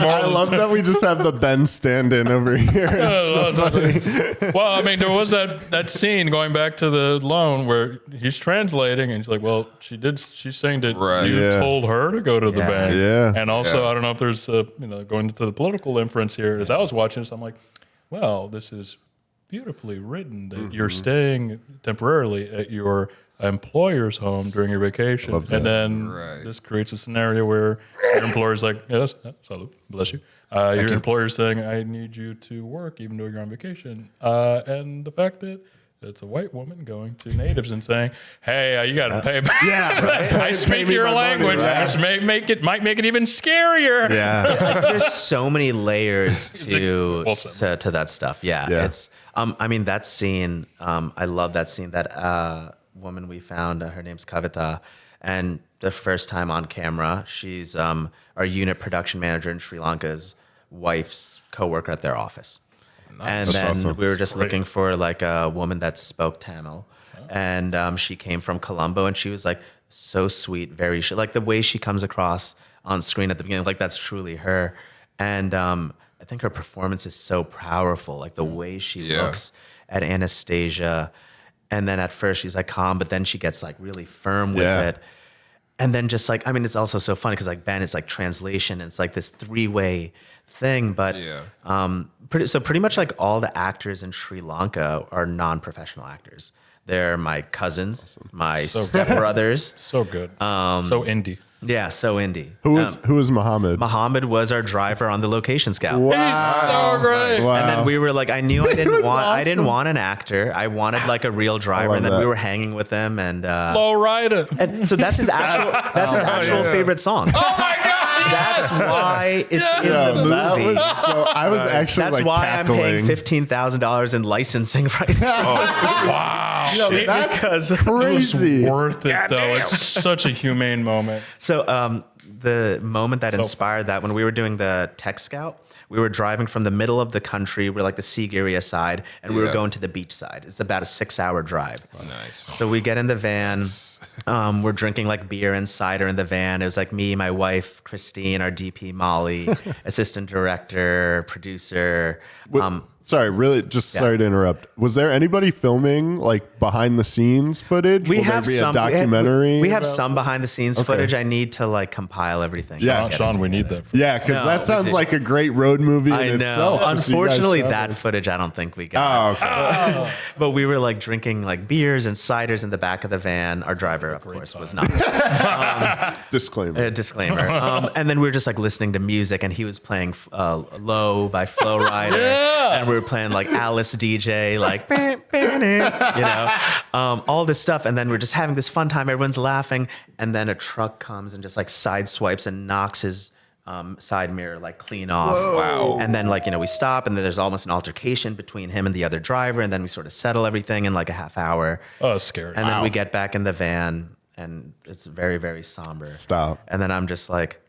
I love that we just have the Ben stand-in over here. It's so funny. Well, I mean, there was that scene going back to the loan where he's translating, and he's like, "Well, she's saying that you told her to go to the bank." Yeah. And also, I don't know if there's going into the political inference here. As I was watching this, I'm like, "Well, this is beautifully written that you're staying temporarily at your employer's home during your vacation, and then this creates a scenario where your employer's like, yes, salud, bless you. Your employer's saying, I need you to work even though you're on vacation. And the fact that it's a white woman going to natives and saying, hey, you got to pay back. Yeah, right. I speak your language, which might make it even scarier. Yeah. There's so many layers to that stuff. Yeah. It's, I mean, that scene, I love that scene, that woman we found, her name's Kavita, and the first time on camera, she's our unit production manager in Sri Lanka's wife's coworker at their office. And then we were just looking for like a woman that spoke Tamil, and she came from Colombo, and she was like so sweet, very like the way she comes across on screen at the beginning, like that's truly her. And I think her performance is so powerful, like the way she looks at Anastasia. And then at first she's like calm, but then she gets like really firm with it. And then just like, I mean, it's also so funny because like Ben, it's like translation. And it's like this 3-way thing. But pretty much like all the actors in Sri Lanka are non-professional actors. They're my cousins, my stepbrothers. So good. So indie. Yeah, so indie. Who was Muhammad? Muhammad was our driver on the location scout. Wow. He's so great. Wow. And then we were like, I didn't want an actor. I wanted like a real driver. And then we were hanging with him and Low rider. and so that's his actual favorite song. Oh my God. That's why it's in the movie. I was actually That's like why cackling. I'm paying $15,000 in licensing rights. Wow. That's crazy. It's worth it, though. It's such a humane moment. So the moment that inspired that, when we were doing the tech scout, we were driving from the middle of the country, we're like the Sigiriya side, and we were going to the beach side. It's about a 6-hour drive. Nice. So we get in the van, We're drinking like beer and cider in the van. It was like me, my wife, Christine, our DP, Molly, assistant director, producer. Sorry, really, sorry to interrupt. Was there anybody filming like behind the scenes footage? We Will have there be some a documentary. We have about some behind the scenes footage. I need to like compile everything. Yeah, Sean, we need that. Yeah, because No, that we sounds did. like a great road movie I in know. itself. to see you guys Unfortunately, traveling. that footage I don't think we got. Oh, okay. But we were like drinking like beers and ciders in the back of the van. Our driver, of course, was not. Disclaimer. Disclaimer. And then we were just like listening to music, and he was playing "Low" by Flo Rida, and we were playing like Alice DJ, like all this stuff. And then we're just having this fun time. Everyone's laughing, and then a truck comes and just like side swipes and knocks his side mirror like clean off. Wow. And then like we stop, and then there's almost an altercation between him and the other driver, and then we sort of settle everything in like a half hour. Oh, it's scary. And then we get back in the van, and it's very, very somber. Stop. And then I'm just like,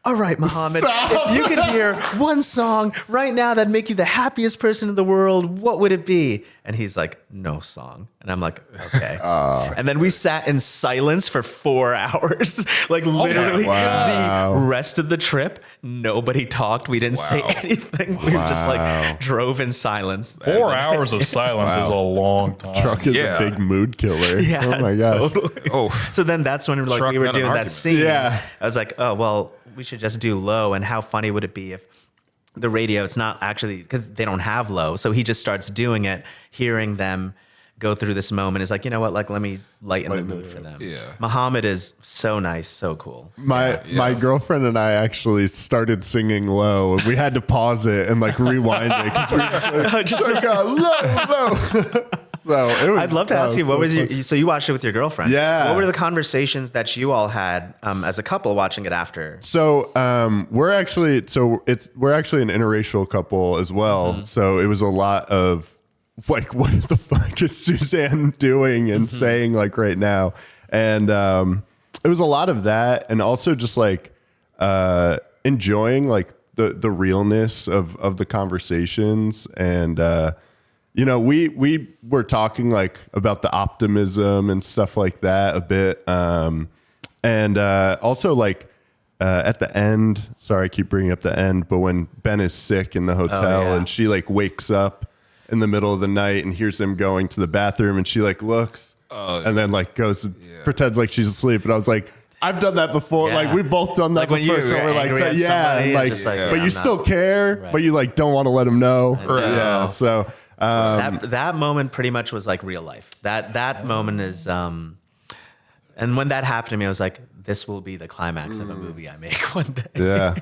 all right, Muhammad, if you could hear one song right now that'd make you the happiest person in the world, what would it be? And he's like, no song. And I'm like, okay. And then we sat in silence for 4 hours. Like literally the rest of the trip, nobody talked. We didn't say anything. We just like drove in silence. 4 hours of silence is a long time. Truck is a big mood killer. Yeah, Oh my god. totally. So then that's when like Truck we were got an doing that argument. scene. Yeah. I was like, oh, well, we should just do Low. And how funny would it be if the radio, it's not actually, because they don't have Low. So he just starts doing it, hearing them go through this moment is like, you know what, like let me lighten the mood for them. Yeah. Muhammad is so nice, so cool. My girlfriend and I actually started singing Low. We had to pause it and like rewind it because we were just like, low. So it was. I'd love to ask you, what was fun. so you watched it with your girlfriend. Yeah. What were the conversations that you all had as a couple watching it after? So we're actually an interracial couple as well. Mm-hmm. So it was a lot of like, what the fuck is Suzanne doing and saying like right now? And it was a lot of that, and also just like enjoying like the realness of the conversations. And we were talking like about the optimism and stuff like that a bit, and also like at the end. Sorry, I keep bringing up the end, but when Ben is sick in the hotel and she like wakes up in the middle of the night and hears him going to the bathroom, and she like looks and then like goes pretends like she's asleep. And I was like, I've done that before. Yeah. Like we've both done that Like when before. you're So we're like, angry at somebody, like, just like, but yeah, you still care, but you like don't want to let him know. Yeah. So that moment pretty much was like real life. That moment is, and when that happened to me, I was like, this will be the climax of a movie I make one day. yeah.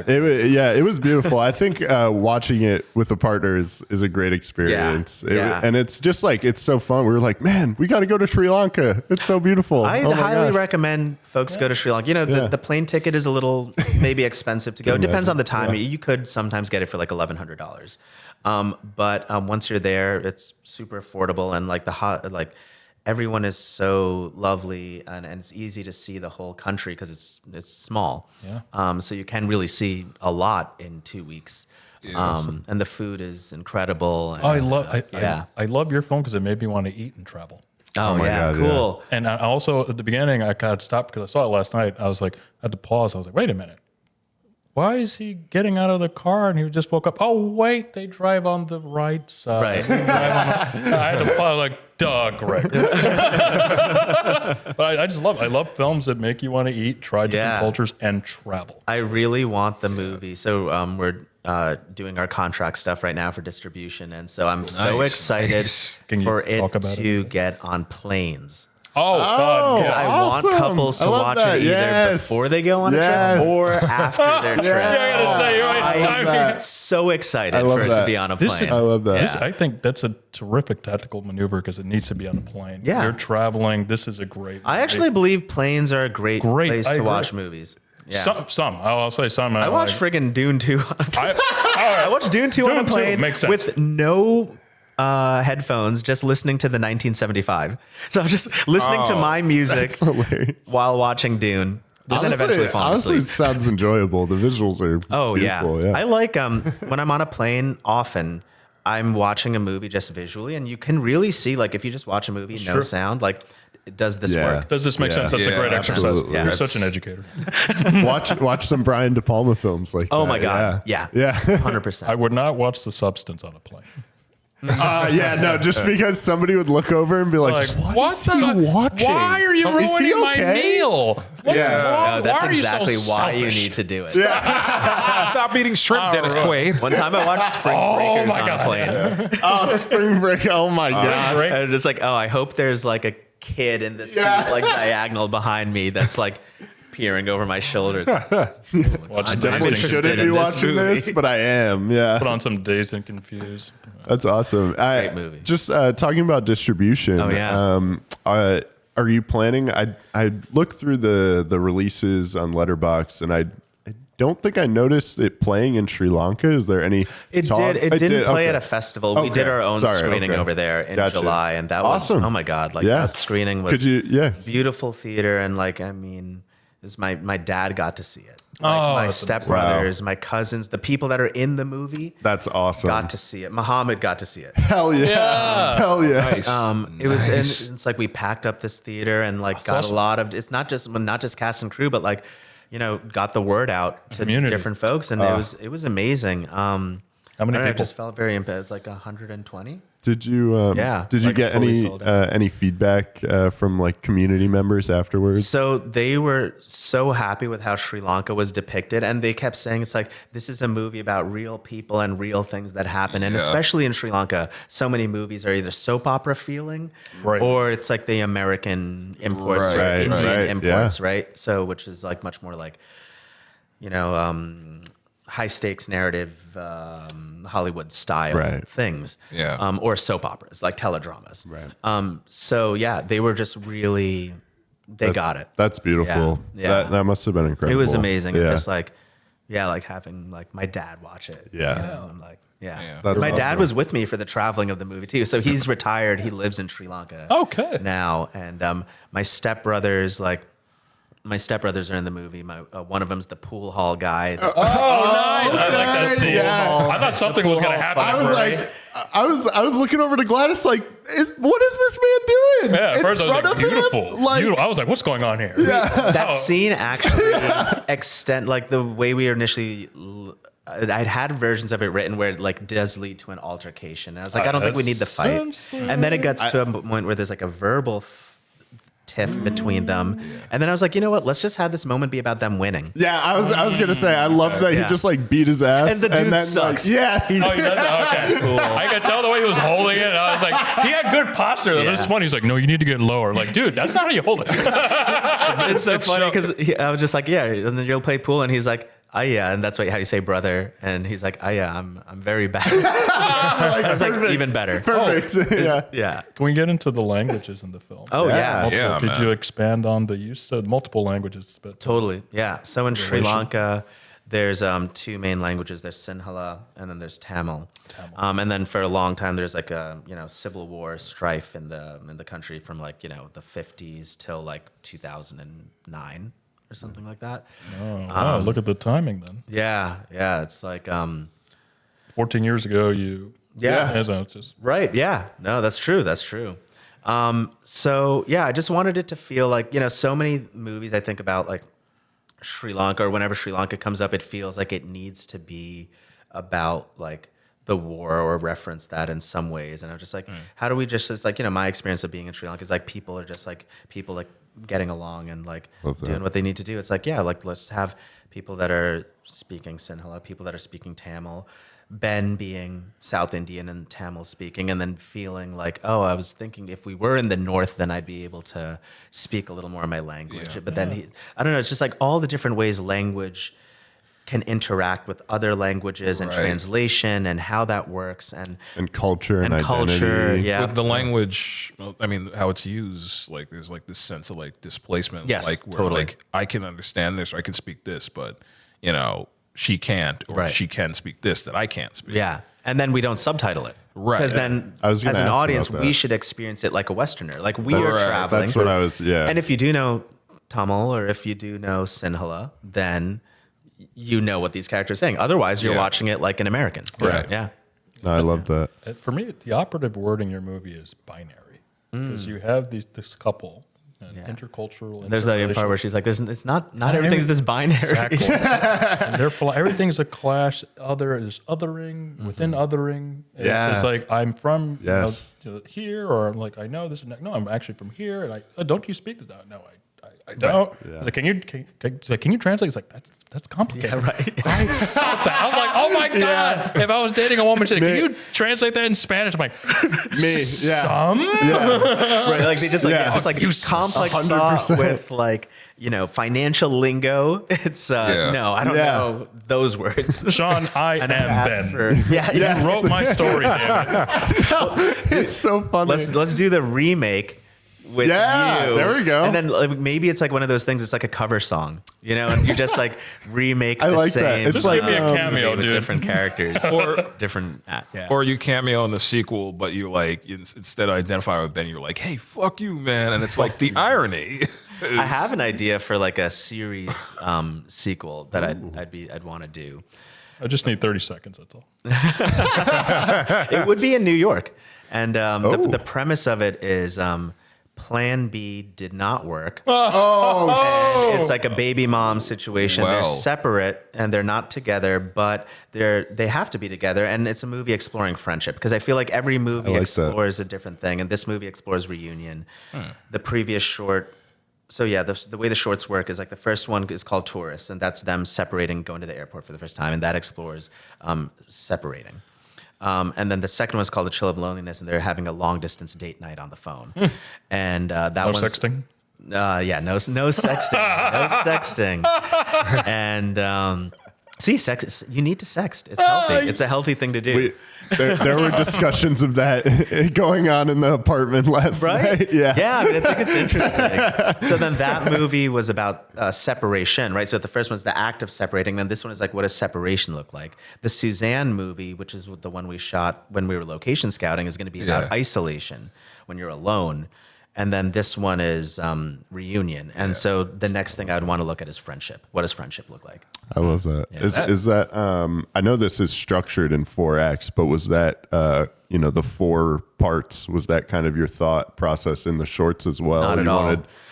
It was beautiful. I think watching it with a partner is a great experience. And it's just like, it's so fun. We were like, man, we got to go to Sri Lanka. It's so beautiful. I Oh my highly gosh. recommend folks go to Sri Lanka. The plane ticket is a little maybe expensive to go. It depends on the time. You could sometimes get it for like $1,100. But once you're there, it's super affordable, and like everyone is so lovely, and it's easy to see the whole country because it's small. Yeah. So you can really see a lot in 2 weeks. And the food is incredible. And, I love your phone because it made me want to eat and travel. Oh my yeah, God, cool. And I also at the beginning I kind of stopped because I saw it last night. I was like, I had to pause. I was like, wait a minute. Why is he getting out of the car and he just woke up? Oh, wait, they drive on the right side. Right. I had to pause like, duh, Greg. But I just love films that make you want to eat, try different cultures, and travel. I really want the movie. So we're doing our contract stuff right now for distribution. And so I'm so excited Can you for talk it about to get on planes. Oh, God. Because I want couples to watch it either before they go on a trip or after their trip. I gotta say, you're right. I'm so excited for it to be on a plane. I love that. I think that's a terrific tactical maneuver because it needs to be on a plane. Yeah. You're traveling. This is a great I actually believe planes are a great place I to agree. watch movies. Yeah. Some. I'll say some. I watched friggin' Dune 2 on a plane. I watched Dune 2 on a Dune 2 plane makes sense. with no headphones, just listening to the 1975. So I'm just listening to my music That's hilarious. while watching Dune. And then eventually falling honestly, asleep. it sounds enjoyable. The visuals are Oh beautiful. yeah. I like when I'm on a plane often. I'm watching a movie just visually, and you can really see, like, if you just watch a movie, no sound, like, does this work? Does this make sense? That's a great exercise. absolutely. You're That's- such an educator. Watch some Brian De Palma films like that. Oh my God. Yeah. 100%. I would not watch The Substance on a plane. No, just because somebody would look over and be like, what is he watching? Why are you Is he ruining my okay? meal? What's Yeah. wrong? No, that's Why are you so exactly why you selfish? need to do it. Stop eating shrimp, Dennis Quaid. One time I watched Spring Breakers my on God. a plane. Oh, Spring Break. Oh my God. Right? And just like, oh, I hope there's like a kid in the seat, like diagonal behind me that's like peering over my shoulders. Watch I'm Definitely interested shouldn't in be this watching movie. this, but I am. Yeah. Put on some Dazed and Confused. That's awesome. Great movie. Just talking about distribution. Oh, yeah. Are you planning? I looked through the releases on Letterboxd, and I don't think I noticed it playing in Sri Lanka. Is there any? It talk? did. It didn't play Okay. at a festival. We Okay. did our own Sorry, screening okay. over there in Gotcha. July, and that Awesome. was, oh my God, like Yeah. that screening was Could you? Yeah. beautiful theater, and like, I mean, this my dad got to see it. Like, Oh, my that's stepbrothers, my cousins, the people that are in the movie That's awesome. got to see it. Muhammad got to see it. Hell yeah. Yeah. Hell yeah. Nice. It was, and it's like we packed up this theater and like got awesome. a lot of. It's not just cast and crew, but like, you know, got the word out to Community. different folks, and it was amazing. How many I don't know, people? it just felt very. It's like 120. Did you? Yeah, Did you like get fully any sold out. any feedback from like community members afterwards? So they were so happy with how Sri Lanka was depicted, and they kept saying it's like this is a movie about real people and real things that happen, and Yeah. especially in Sri Lanka, so many movies are either soap opera feeling, Right. or it's like the American imports Right, or right, Indian right, imports, yeah. right? So which is like much more like, you know, high stakes narrative. Hollywood style Right. things, Yeah. or soap operas like teledramas, Right. So yeah, they were just really, they got it. That's beautiful. Yeah. That must have been incredible. It was amazing. Yeah. Just like, yeah, like having like my dad watch it. Yeah. You know? I'm like, yeah. That's My dad awesome. was with me for the traveling of the movie too. So he's retired. He lives in Sri Lanka Okay. now. And my stepbrothers, my stepbrothers are in the movie. One of them's the pool hall guy. Oh, nice. I like that scene. Yeah. I thought something was going to happen. I was right? like, I was looking over to Gladys like, what is this man doing? yeah, at in first I was front like, of him? beautiful. Like, Beautiful. I was like, what's going on here? That scene actually extend like the way we initially. I'd had versions of it written where it like does lead to an altercation. And I was like, I don't think we need the fight. And then it gets to a point where there's like a verbal tiff between them. And then I was like, you know what? Let's just have this moment be about them winning. yeah, I was gonna say, I love that he Yeah. just like beat his ass, And the dude then sucks. like, yes, Oh, he does that? Okay, cool. I could tell the way he was holding it. And I was like, he had good posture. That was Yeah. funny. He's like, no, you need to get lower. Like, dude, that's not how you hold it. It's so funny because I was just like, yeah, and then you'll play pool, and he's like, oh yeah, and that's how you say brother, and he's like, oh yeah, I'm very bad. I was like, perfect. even better. perfect. yeah. Yeah. Can we get into the languages in the film? Oh yeah. Multiple- Yeah, could man. you expand on the use of multiple languages? But Totally. Yeah. So in Sri Lanka, there's two main languages. There's Sinhala and then there's Tamil. And then for a long time, there's like a civil war strife in the country from like the 50s till like 2009 or something like that. oh, wow, look at the timing then. Yeah. Yeah. It's like 14 years ago, you. Yeah. So it's just right. Yeah. No, that's true. That's true. So yeah, I just wanted it to feel like, so many movies I think about like Sri Lanka, or whenever Sri Lanka comes up, it feels like it needs to be about like the war or reference that in some ways. And I'm just like, how do we just, it's like, my experience of being in Sri Lanka is like people are just like people like getting along and like Love that. doing what they need to do. It's like, yeah, like let's have people that are speaking Sinhala, people that are speaking Tamil, Ben being South Indian and Tamil speaking, and then feeling like, oh, I was thinking if we were in the North, then I'd be able to speak a little more of my language. Yeah. But then I don't know, it's just like all the different ways language can interact with other languages and Right. translation and how that works and culture and identity. culture. Yeah. With the language, I mean, how it's used, like there's like this sense of like displacement. Yes, like where totally. like I can understand this or I can speak this, but she can't, or Right. she can speak this that I can't speak. Yeah. And then we don't subtitle it. Right. Because then, I was as gonna an ask audience, about we that. should experience it like a Westerner. Like we That's are right. traveling. That's what I was. Yeah. And if you do know Tamil or if you do know Sinhala, then you know what these characters are saying. Otherwise, you're Yeah. watching it like an American. Right. Yeah. No, I love that. For me, the operative word in your movie is binary, because you have this couple, intercultural. And there's that part where she's like, "It's not everything's this binary." Exactly. And therefore, everything's a clash. There's othering within othering. It's like I'm from here, or I'm like I know this. No, I'm actually from here, and don't you speak this? No, I don't. Right. Yeah. Like, can you translate? It's like that's complicated. Yeah, right. I felt that. I was like, oh my god! If I was dating a woman, she'd say, can you translate that in Spanish? I'm like, some. Yeah. Right, like they just like it's like you complex 100%. thought with like financial lingo. It's no, I don't know those words. Sean, I am Ben. You wrote my story, damn it. It's so funny. Let's do the remake with you. There we go. And then like, maybe it's like one of those things. It's like a cover song, and you just like remake the like same. that. It's Just like, give me a cameo, with dude. different characters Or different. or you cameo in the sequel, but you like instead of identify with Ben, you're like, "Hey, fuck you, man!" And it's like the irony. I have an idea for like a series sequel that I'd want to do. I just need 30 seconds. That's all. It would be in New York, and the premise of it is Plan B did not work. And it's like a baby mom situation. Wow. They're separate and they're not together, but they have to be together. And it's a movie exploring friendship, because I feel like every movie explores a different thing, and this movie explores reunion. The previous short. So yeah, the way the shorts work is like the first one is called Tourists, and that's them separating, going to the airport for the first time, and that explores separating. And then the second one is called The Chill of Loneliness, and they're having a long distance date night on the phone. And that No one's sexting? no sexting, no sexting. And see, you need to sext. It's healthy. It's a healthy thing to do. There were discussions of that going on in the apartment last night. Yeah, I think it's interesting. So then that movie was about separation, right? So the first one's the act of separating. Then this one is like, what does separation look like? The Suzanne movie, which is the one we shot when we were location scouting, is going to be about isolation, when you're alone. And then this one is reunion. And so the next thing I'd want to look at is friendship. What does friendship look like? I love that. Yeah. Is that I know this is structured in 4 acts, but was that the 4 parts, was that kind of your thought process in the shorts as well? Not at all.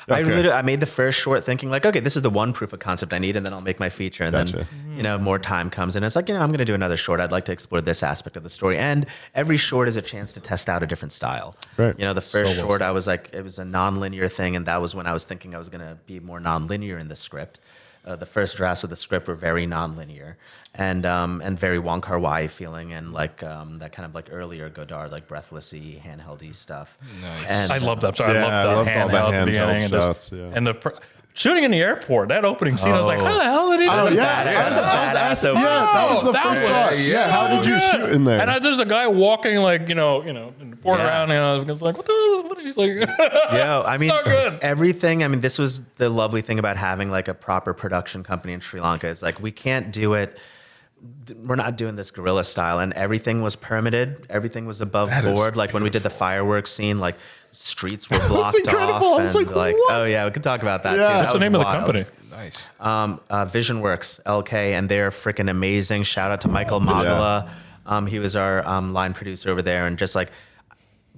Okay. I made the first short thinking like, okay, this is the one proof of concept I need, and then I'll make my feature. And then, more time comes, and it's like, I'm going to do another short. I'd like to explore this aspect of the story. And every short is a chance to test out a different style. Right. The first short, I was like, it was a non-linear thing, and that was when I was thinking I was going to be more non-linear in the script. The first drafts of the script were very non-linear and very Kar-Wai feeling, and like that kind of like earlier Godard, like breathlessy, handheldy stuff. Nice. And I love that. I Yeah, I love loved all that the handheld at the handheld beginning. shots, And the shooting in the airport, that opening scene, I was like, how the hell did he do that? That was the first thought. Yeah, how did you shoot in there? And there's a guy walking like, in the foreground, and I was like, what he's like, yeah, I mean, so good. everything. I mean, this was the lovely thing about having like a proper production company in Sri Lanka. It's like, we can't do it. We're not doing this guerrilla style, and everything was permitted. Everything was above board. Like when we did the fireworks scene, like streets were blocked incredible. off. I was and like, what? oh yeah, we could talk about that too. Yeah. What's the name of the company? Nice. VisionWorks LK, and they're freaking amazing. Shout out to Michael Magala. He was our line producer over there, and just like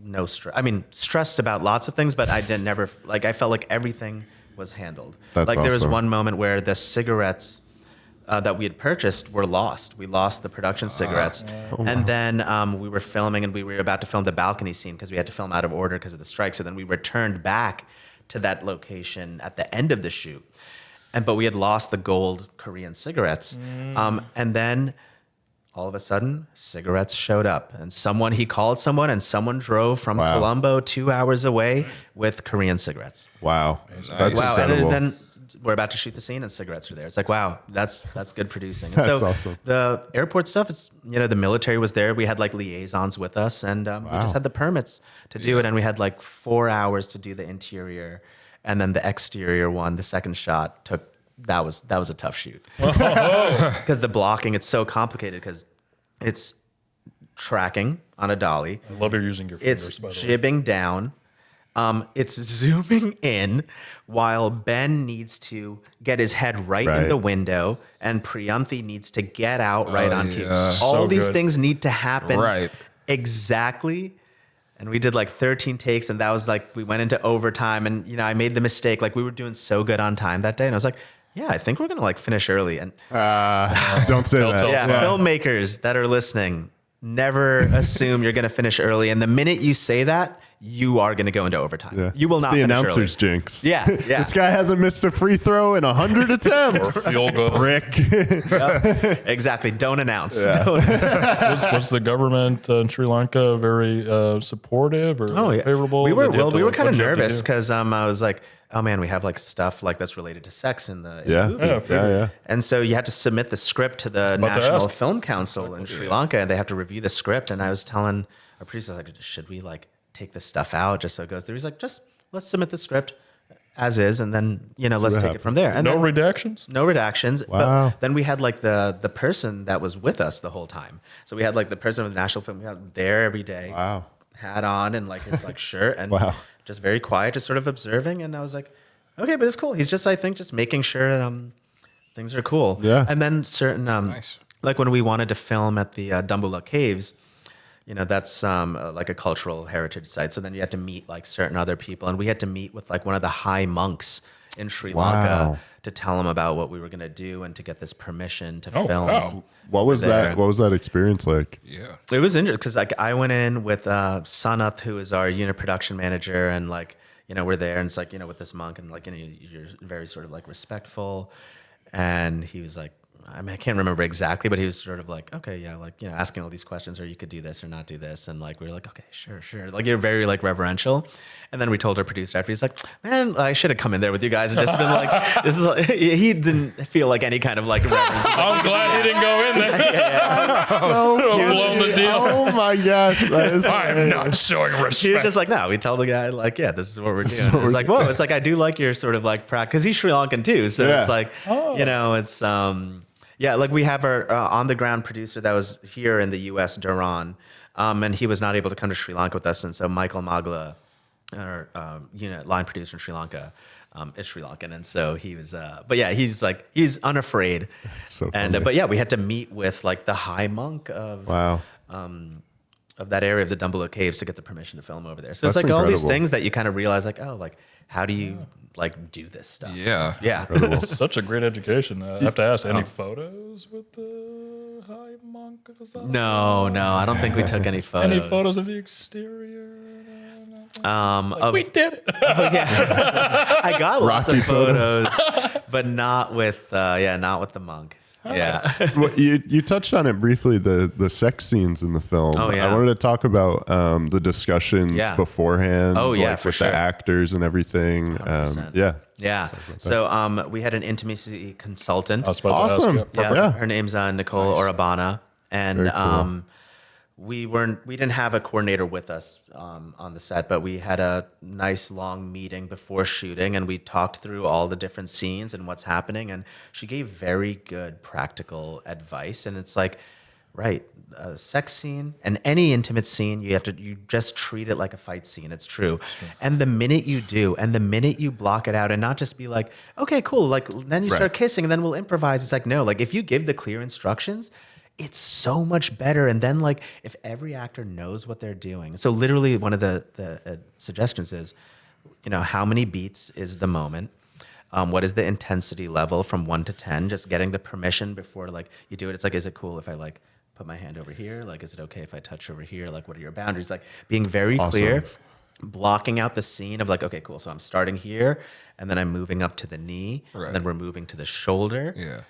no stress. I mean, stressed about lots of things, but I felt like everything was handled. That's like there was awesome. one moment where the cigarettes that we had purchased were lost. We lost the production cigarettes. And then we were filming, and we were about to film the balcony scene because we had to film out of order because of the strike. So then we returned back to that location at the end of the shoot. But we had lost the gold Korean cigarettes. And then all of a sudden, cigarettes showed up. And he called someone, and someone drove from Colombo 2 hours away with Korean cigarettes. Wow. That's Wow. incredible. And then we're about to shoot the scene, and cigarettes are there. It's like, wow, that's good producing. And That's so awesome. The airport stuff, it's, the military was there. We had like liaisons with us, and we just had the permits to do it. And we had like 4 hours to do the interior, and then the exterior one, the second shot that was a tough shoot. Because the blocking, it's so complicated because it's tracking on a dolly. I love you're using your fingers, It's by the way. jibbing down. It's zooming in while Ben needs to get his head right in the window and Priyanthi needs to get out right on cue. All So these good. things need to happen Right. exactly. And we did like 13 takes, and that was like, we went into overtime, and I made the mistake. Like, we were doing so good on time that day, and I was like, yeah, I think we're gonna like finish early. And Don't say that. yeah, filmmakers that are listening, never assume you're gonna finish early. And the minute you say that, you are gonna go into overtime. Yeah. You will It's not the finish announcer's early. jinx. Yeah, yeah. This guy hasn't missed a free throw in 100 attempts. Field goal. Rick. Exactly. Don't announce. Don't announce. Was the government in Sri Lanka very supportive or favorable? We were Did you have to, we were like, kind of what did you have to nervous do? because I was like, oh man, we have like stuff like that's related to sex in the Yeah. movie. Yeah. And so you had to submit the script to the about to National ask. Film Council in Sri Lanka, and they have to review the script. And I was telling our producer, I was like, should we like take this stuff out just so it goes through? He's like, just let's submit the script as is, and then let's take it from there. And No then, redactions? no redactions. Wow. But then we had like the person that was with us the whole time. So we had like the person with the National Film, we had there every day. Wow. Hat on and like his like shirt and Wow. just very quiet, just sort of observing. And I was like, okay, but it's cool. He's just, I think, just making sure things are cool. Yeah. And then certain like when we wanted to film at the Dumbula Caves, that's like a cultural heritage site. So then you had to meet like certain other people, and we had to meet with like one of the high monks in Sri Lanka Wow. to tell him about what we were going to do and to get this permission to Oh, film. wow. What was there. that? What was that experience like? Yeah. It was interesting because like I went in with Sanath, who is our unit production manager, and like we're there, and it's like with this monk, and like you're very sort of like respectful, and he was like, I mean, I can't remember exactly, but he was sort of like, okay, yeah, like asking all these questions, or you could do this or not do this, and like we were like, okay, sure, like you're very like reverential, and then we told our producer after, he's like, man, I should have come in there with you guys and just been like, this is like, he didn't feel like any kind of like reverence. I'm glad he didn't go in there. So Blown the deal. Oh my gosh. That is I'm not showing He was respect. just like, no, we tell the guy, like, yeah, this is what we're doing. It's like, whoa, it's like, I do like your sort of like practice, because he's Sri Lankan too. So Yeah. it's like, it's, yeah, like we have our on the ground producer that was here in the US, Duran, and he was not able to come to Sri Lanka with us. And so Michael Magla, our line producer in Sri Lanka, is Sri Lankan. And so he was, but yeah, he's unafraid. so and, funny. but yeah, we had to meet with like the high monk of, Wow. of that area of the Dumbula Caves to get the permission to film over there. So it's That's like all these incredible. things that you kind of realize, like, oh, like how do you like do this stuff? Yeah. Yeah. Such a great education. I have to ask, any photos with the high monk? No, I don't think we took any photos. Any photos of the exterior? Of, We did it. I got lots Rocky of photos, but not with not with the monk. Yeah. Well, you touched on it briefly, the sex scenes in the film. Oh, yeah. I wanted to talk about the discussions Yeah. beforehand. Oh, yeah, like, for with sure. the actors and everything. 100%. Yeah. Yeah. So we had an intimacy consultant. I was about Awesome. to ask. Yeah, Yeah. her name's Nicole Orabana, and Very cool. we didn't have a coordinator with us on the set, but we had a nice long meeting before shooting, and we talked through all the different scenes and what's happening, and she gave very good practical advice. And it's like, right, a sex scene and any intimate scene, you just treat it like a fight scene. It's true. And the minute you do, and the minute you block it out, and not just be like, okay, cool, like then you start kissing, and then we'll improvise. It's like, no, like if you give the clear instructions, it's so much better. And then like if every actor knows what they're doing. So literally one of the suggestions is, how many beats is the moment? What is the intensity level from 1 to 10? Just getting the permission before like you do it. It's like, is it cool if I like put my hand over here? Like, is it okay if I touch over here? Like, what are your boundaries? Like being very clear, blocking out the scene of like, okay, cool. So I'm starting here, and then I'm moving up to the knee, Right. and then we're moving to the shoulder. Yeah.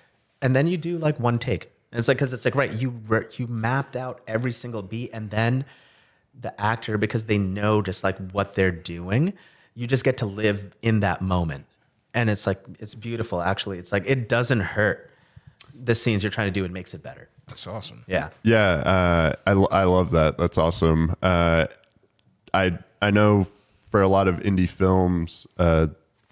And then you do like one take. And it's like, because it's like, right, you mapped out every single beat, and then the actor, because they know just like what they're doing, you just get to live in that moment. And it's like, it's beautiful, actually. It's like, it doesn't hurt the scenes you're trying to do. It makes it better. That's awesome. Yeah. Yeah. I love that. That's awesome. I know for a lot of indie films,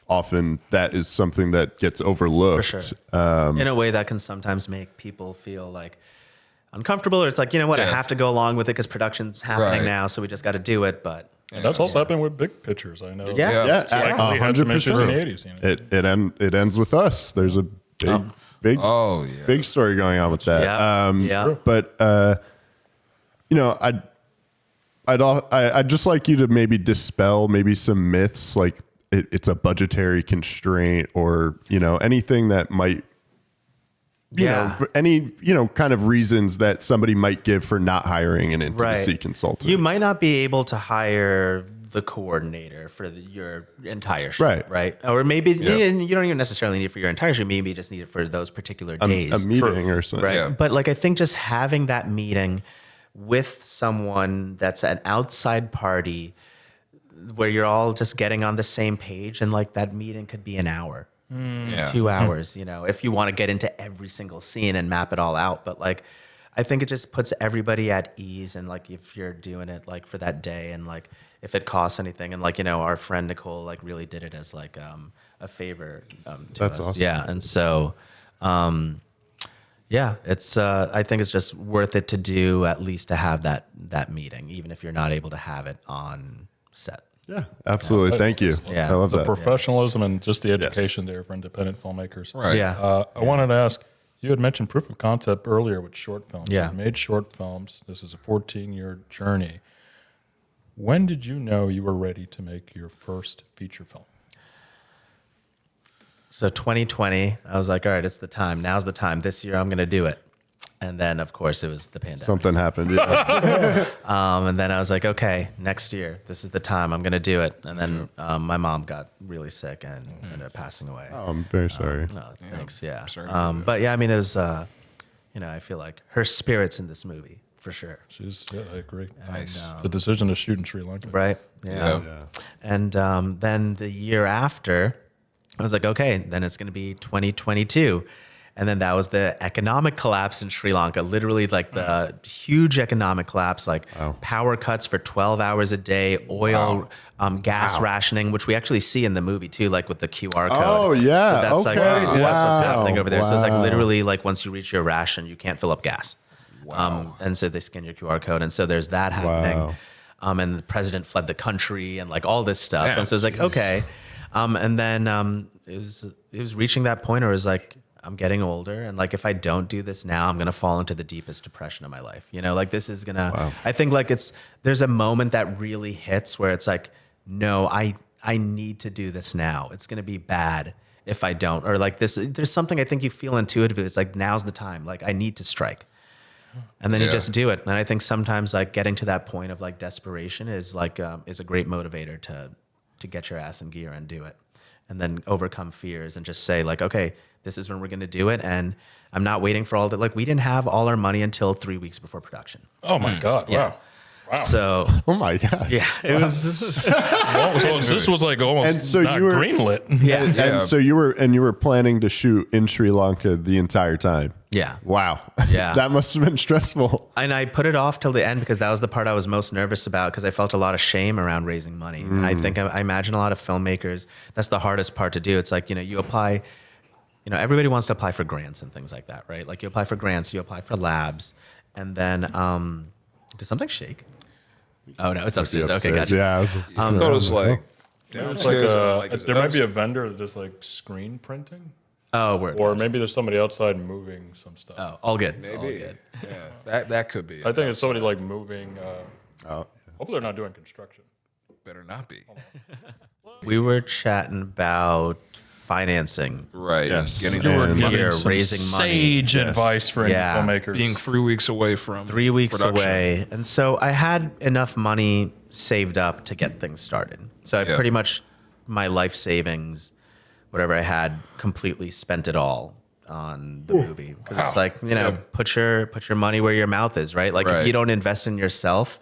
often that is something that gets overlooked. For sure. In a way that can sometimes make people feel like uncomfortable, or it's like, I have to go along with it because production's happening Right. now, so we just got to do it. But And that's also happened with big pictures. I know. Yeah. Yeah, Spike Lee had some issues in the 80s. You know? It ends with us. There's a big big story going on with that. Yeah. But you know, I'd just like you to maybe dispel maybe some myths, like it's a budgetary constraint, or you know, anything that might. You know, any, you know, kind of reasons that somebody might give for not hiring an intimacy consultant. You might not be able to hire the coordinator for your entire shoot, right? Or maybe you don't even necessarily need it for your entire shoot. Maybe you just need it for those particular days. A meeting or something. Right. Yeah. But like, I think just having that meeting with someone that's an outside party where you're all just getting on the same page, and like that meeting could be an hour. 2 hours, you know, if you want to get into every single scene and map it all out. But like, I think it just puts everybody at ease. And like, if you're doing it like for that day, and like, if it costs anything, and like, you know, our friend Nicole like really did it as like a favor to That's us. awesome. Yeah. And so, it's, I think it's just worth it to do, at least to have that meeting, even if you're not able to have it on set. Yeah, absolutely. Thank you. Yeah. I love The that. professionalism and just the education there for independent filmmakers. Right. Yeah. I wanted to ask, you had mentioned proof of concept earlier with short films. Yeah. You made short films. This is a 14-year journey. When did you know you were ready to make your first feature film? So 2020, I was like, all right, it's the time. Now's the time. This year, I'm going to do it. And then, of course, it was the pandemic. Something happened. Yeah. And then I was like, okay, next year, this is the time. I'm going to do it. And then my mom got really sick and ended up passing away. Oh, I'm very sorry. No, thanks. Yeah. sorry to hear But yeah, I mean, it was, you know, I feel like her spirit's in this movie for sure. I agree. Nice. The decision to shoot in Sri Lanka. Right. Yeah. And then the year after, I was like, okay, then it's going to be 2022. And then that was the economic collapse in Sri Lanka, literally like the huge economic collapse, like power cuts for 12 hours a day, oil, gas rationing, which we actually see in the movie too, like with the QR code. Oh, yeah. So that's like, Okay. that's what's happening Wow. over there. So it's like Wow. literally like once you reach your ration, you can't fill up gas. And so they scan your QR code. And so there's that happening. Wow. And the president fled the country and like all this stuff. Yeah, and so it's like, okay. And then it was reaching that point where it was like, I'm getting older, and like if I don't do this now, I'm gonna fall into the deepest depression of my life. You know, like this is gonna. I think like there's a moment that really hits where it's like, no, I need to do this now. It's gonna be bad if I don't, or like this. There's something I think you feel intuitively. It's like now's the time. Like I need to strike, and then you just do it. And I think sometimes like getting to that point of like desperation is like is a great motivator to get your ass in gear and do it, and then overcome fears and just say like, okay, this is when we're going to do it. And I'm not waiting for all that. Like we didn't have all our money until 3 weeks before production. Oh my God! Yeah. Wow. So Oh my God. yeah, it was. Well, so this was like almost And so not you were- greenlit. Yeah. And so you were planning to shoot in Sri Lanka the entire time. Yeah. Wow. Yeah. That must have been stressful. And I put it off till the end because that was the part I was most nervous about because I felt a lot of shame around raising money. And I think I imagine a lot of filmmakers, that's the hardest part to do. It's like, you know, you apply, you know, everybody wants to apply for grants and things like that, right? Like you apply for grants, you apply for labs, and then did something shake? Oh no, it's upstairs. Okay, gotcha. Yeah. I thought it was like, It's like there might be a vendor that does like screen printing, Oh, word. or maybe there's somebody outside moving some stuff. Oh, all good. All maybe. good. Yeah, that could be. I think it's somebody like moving. Oh. Hopefully, they're not doing construction. Better not be. We were chatting about financing. Right. Yes. Getting You were that money. Here, Some raising money. sage advice for Yeah. filmmakers. Being 3 weeks away from 3 weeks production. away. And so I had enough money saved up to get things started. So I pretty much, my life savings, whatever I had, completely spent it all on the movie. Because it's like, you know, put your money where your mouth is, right? Like if Right. you don't invest in yourself,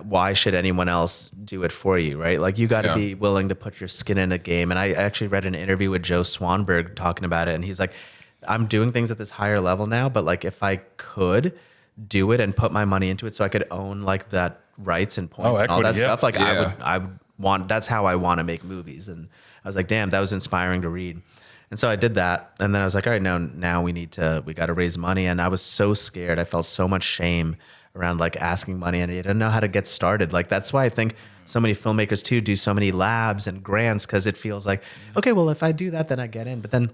why should anyone else do it for you, right? Like you got to be willing to put your skin in a game. And I actually read an interview with Joe Swanberg talking about it, and he's like, I'm doing things at this higher level now, but like if I could do it and put my money into it so I could own like that rights and points and all that equity, yeah. stuff, like Yeah. I would want, that's how I want to make movies. And I was like, damn, that was inspiring to read. And so I did that. And then I was like, all right, now we got to raise money. And I was so scared. I felt so much shame around like asking money, and you don't know how to get started. Like that's why I think so many filmmakers too do so many labs and grants, because it feels like, okay, well, if I do that, then I get in. But then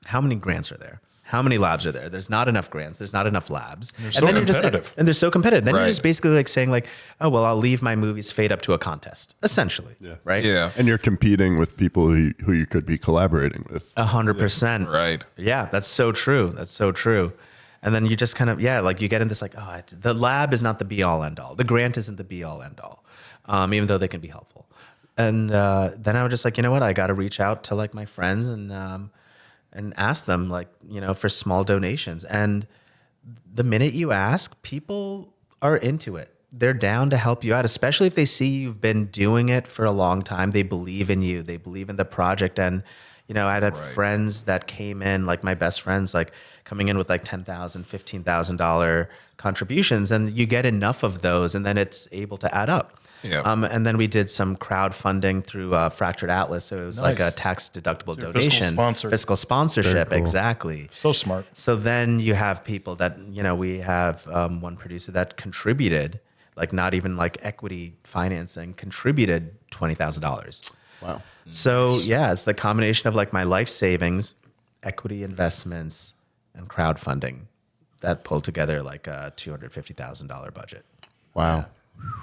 how many grants are there? How many labs are there? There's not enough grants. There's not enough labs. They're so competitive. And they're so competitive. Then Right. you're just basically like saying like, oh, well, I'll leave my movie's fate up to a contest, essentially. Yeah. Right? Yeah. And you're competing with people who you could be collaborating with. 100%. Right. Yeah, that's so true. That's so true. And then you just kind of, like you get in this like, the lab is not the be all end all. The grant isn't the be all end all, even though they can be helpful. And then I was just like, you know what? I got to reach out to like my friends and ask them like, for small donations. And the minute you ask, people are into it. They're down to help you out, especially if they see you've been doing it for a long time. They believe in you. They believe in the project. And, I had friends that came in, like my best friends, like coming in with like $10,000, $15,000 contributions, and you get enough of those, and then it's able to add up. Yeah. And then we did some crowdfunding through Fractured Atlas, so it was like a tax deductible donation, fiscal sponsorship, Very cool. Exactly. So smart. So then you have people that we have one producer that contributed, like not even like equity financing, contributed $20,000. Wow. So yeah, it's the combination of like my life savings, equity investments, and crowdfunding that pulled together like a $250,000 budget. Wow.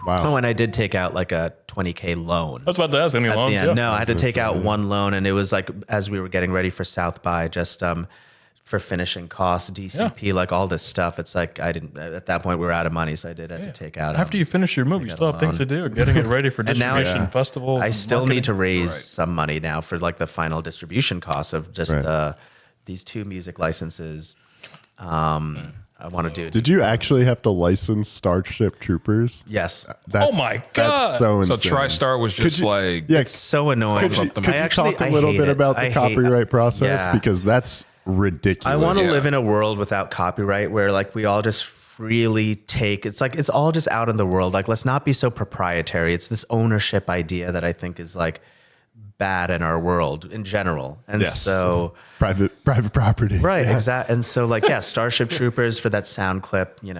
Wow. Oh, and I did take out like a $20K loan. I was about to ask, any loans? Yeah. No, I had to take out one loan, and it was like as we were getting ready for South by, just for finishing costs, DCP, like all this stuff. It's like I didn't at that point we were out of money, so I did have to take out. After you finish your movie, you still have things to do, getting it ready for distribution, festivals. I and still marketing. need to raise some money now for like the final distribution costs of just these 2 music licenses. I want to do. Did you actually have to license Starship Troopers? Yes. That's, Oh my God. That's so insane. So TriStar was just It's so annoying. Could you talk a little bit about the copyright process? Because that's ridiculous. I want to live in a world without copyright where like we all just freely take, it's like, it's all just out in the world. Like, let's not be so proprietary. It's this ownership idea that I think is like bad in our world in general. And so private property. Right. Exactly. And so like, Starship Troopers for that sound clip, we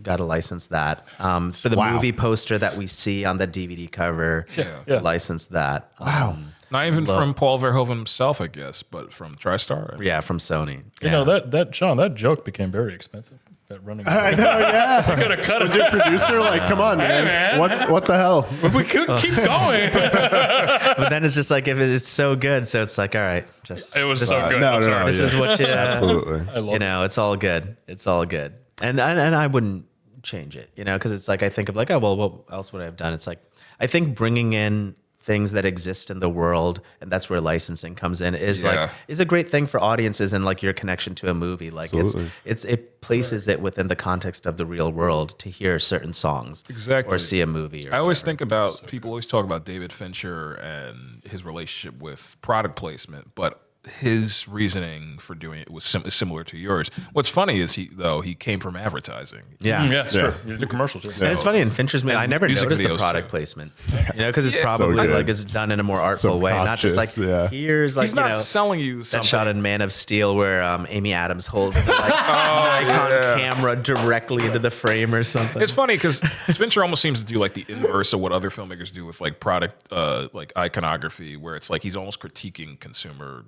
got to license that. For the movie poster that we see on the DVD cover, license that. Wow. Not even from Paul Verhoeven himself, I guess, but from TriStar. Yeah, from Sony. You know, that Sean, that joke became very expensive. That running. I know, yeah. I could have cut it. Was your producer like, come on, man. What the hell? We could keep going. But then it's just like, if it's so good, so it's like, all right, just It was this so is- good. No, This is what you Absolutely. I love it. it's all good. It's all good. And I wouldn't change it, because it's like I think of like, oh, well, what else would I have done? It's like I think bringing in things that exist in the world, and that's where licensing comes in, is a great thing for audiences and like your connection to a movie. Like it places it within the context of the real world to hear certain songs, or see a movie. I always think about, people always talk about David Fincher and his relationship with product placement, but his reasoning for doing it was similar to yours. What's funny is he came from advertising. Yeah, sure. You did commercials too. And it's funny in Fincher's movie, I never music noticed the videos, product too. placement, because it's Yeah, probably so good. like it's done in a more artful way, not just like Subconscious, here's like He's not selling you that something. shot in Man of Steel where Amy Adams holds the like Nikon camera directly into the frame or something. It's funny because Fincher almost seems to do like the inverse of what other filmmakers do with like product, like iconography, where it's like he's almost critiquing consumer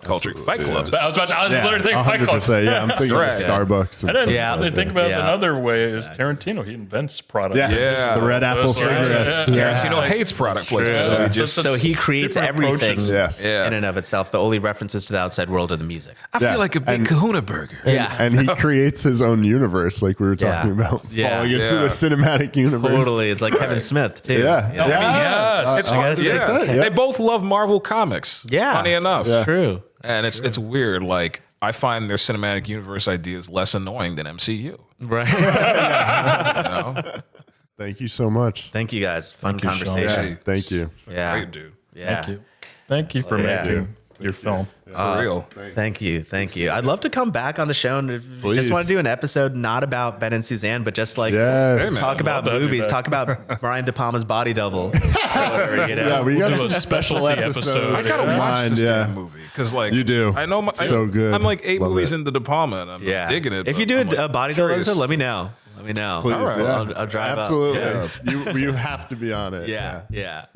culture. Fight Club. I was literally thinking Fight Club. 100%. Yeah, I'm thinking Right. of Starbucks. And then they think about it Yeah. another way is Tarantino. He invents products. Yes. Yeah. The red apple it's like- cigarettes. Yeah. Tarantino hates product placement, so he just. So he creates different everything approaches. Yes. Yeah. in and of itself. The only references to the outside world are the music. I feel like a big Kahuna burger. And he creates his own universe, like we were talking about. Yeah. Falling into Yeah. the cinematic universe. Totally, it's like Kevin Smith too. Yeah. You know? Yes. It's I gotta fun. say, Yeah. okay. They both love Marvel comics. Yeah. Funny enough. It's true. And it's weird. Like, I find their cinematic universe ideas less annoying than MCU. Right. You know? Thank you so much. Thank you guys. Fun Thank you, Sean. conversation. Yeah. Thank you. Yeah. Great dude. Yeah. Thank you. Thank you for making your film. For real. Thank you. Thank you. I'd love to come back on the show and Please. just want to do an episode not about Ben and Suzanne, but just like Yes. talk about Love to have you movies, back. talk about Brian De Palma's Body Double. Or, you know. Yeah, we got do some a special specialty episodes. episode. I gotta Yeah. watch this Yeah. damn movie because, like, You do. I know, So good. I'm like 8 Love movies it. into De Palma, and I'm Yeah. digging it. If but you do I'm, a like, Body Double curious. episode, let me know. Let me know. Please, All right. yeah. I'll drive up. Absolutely. You have to be on it. Yeah.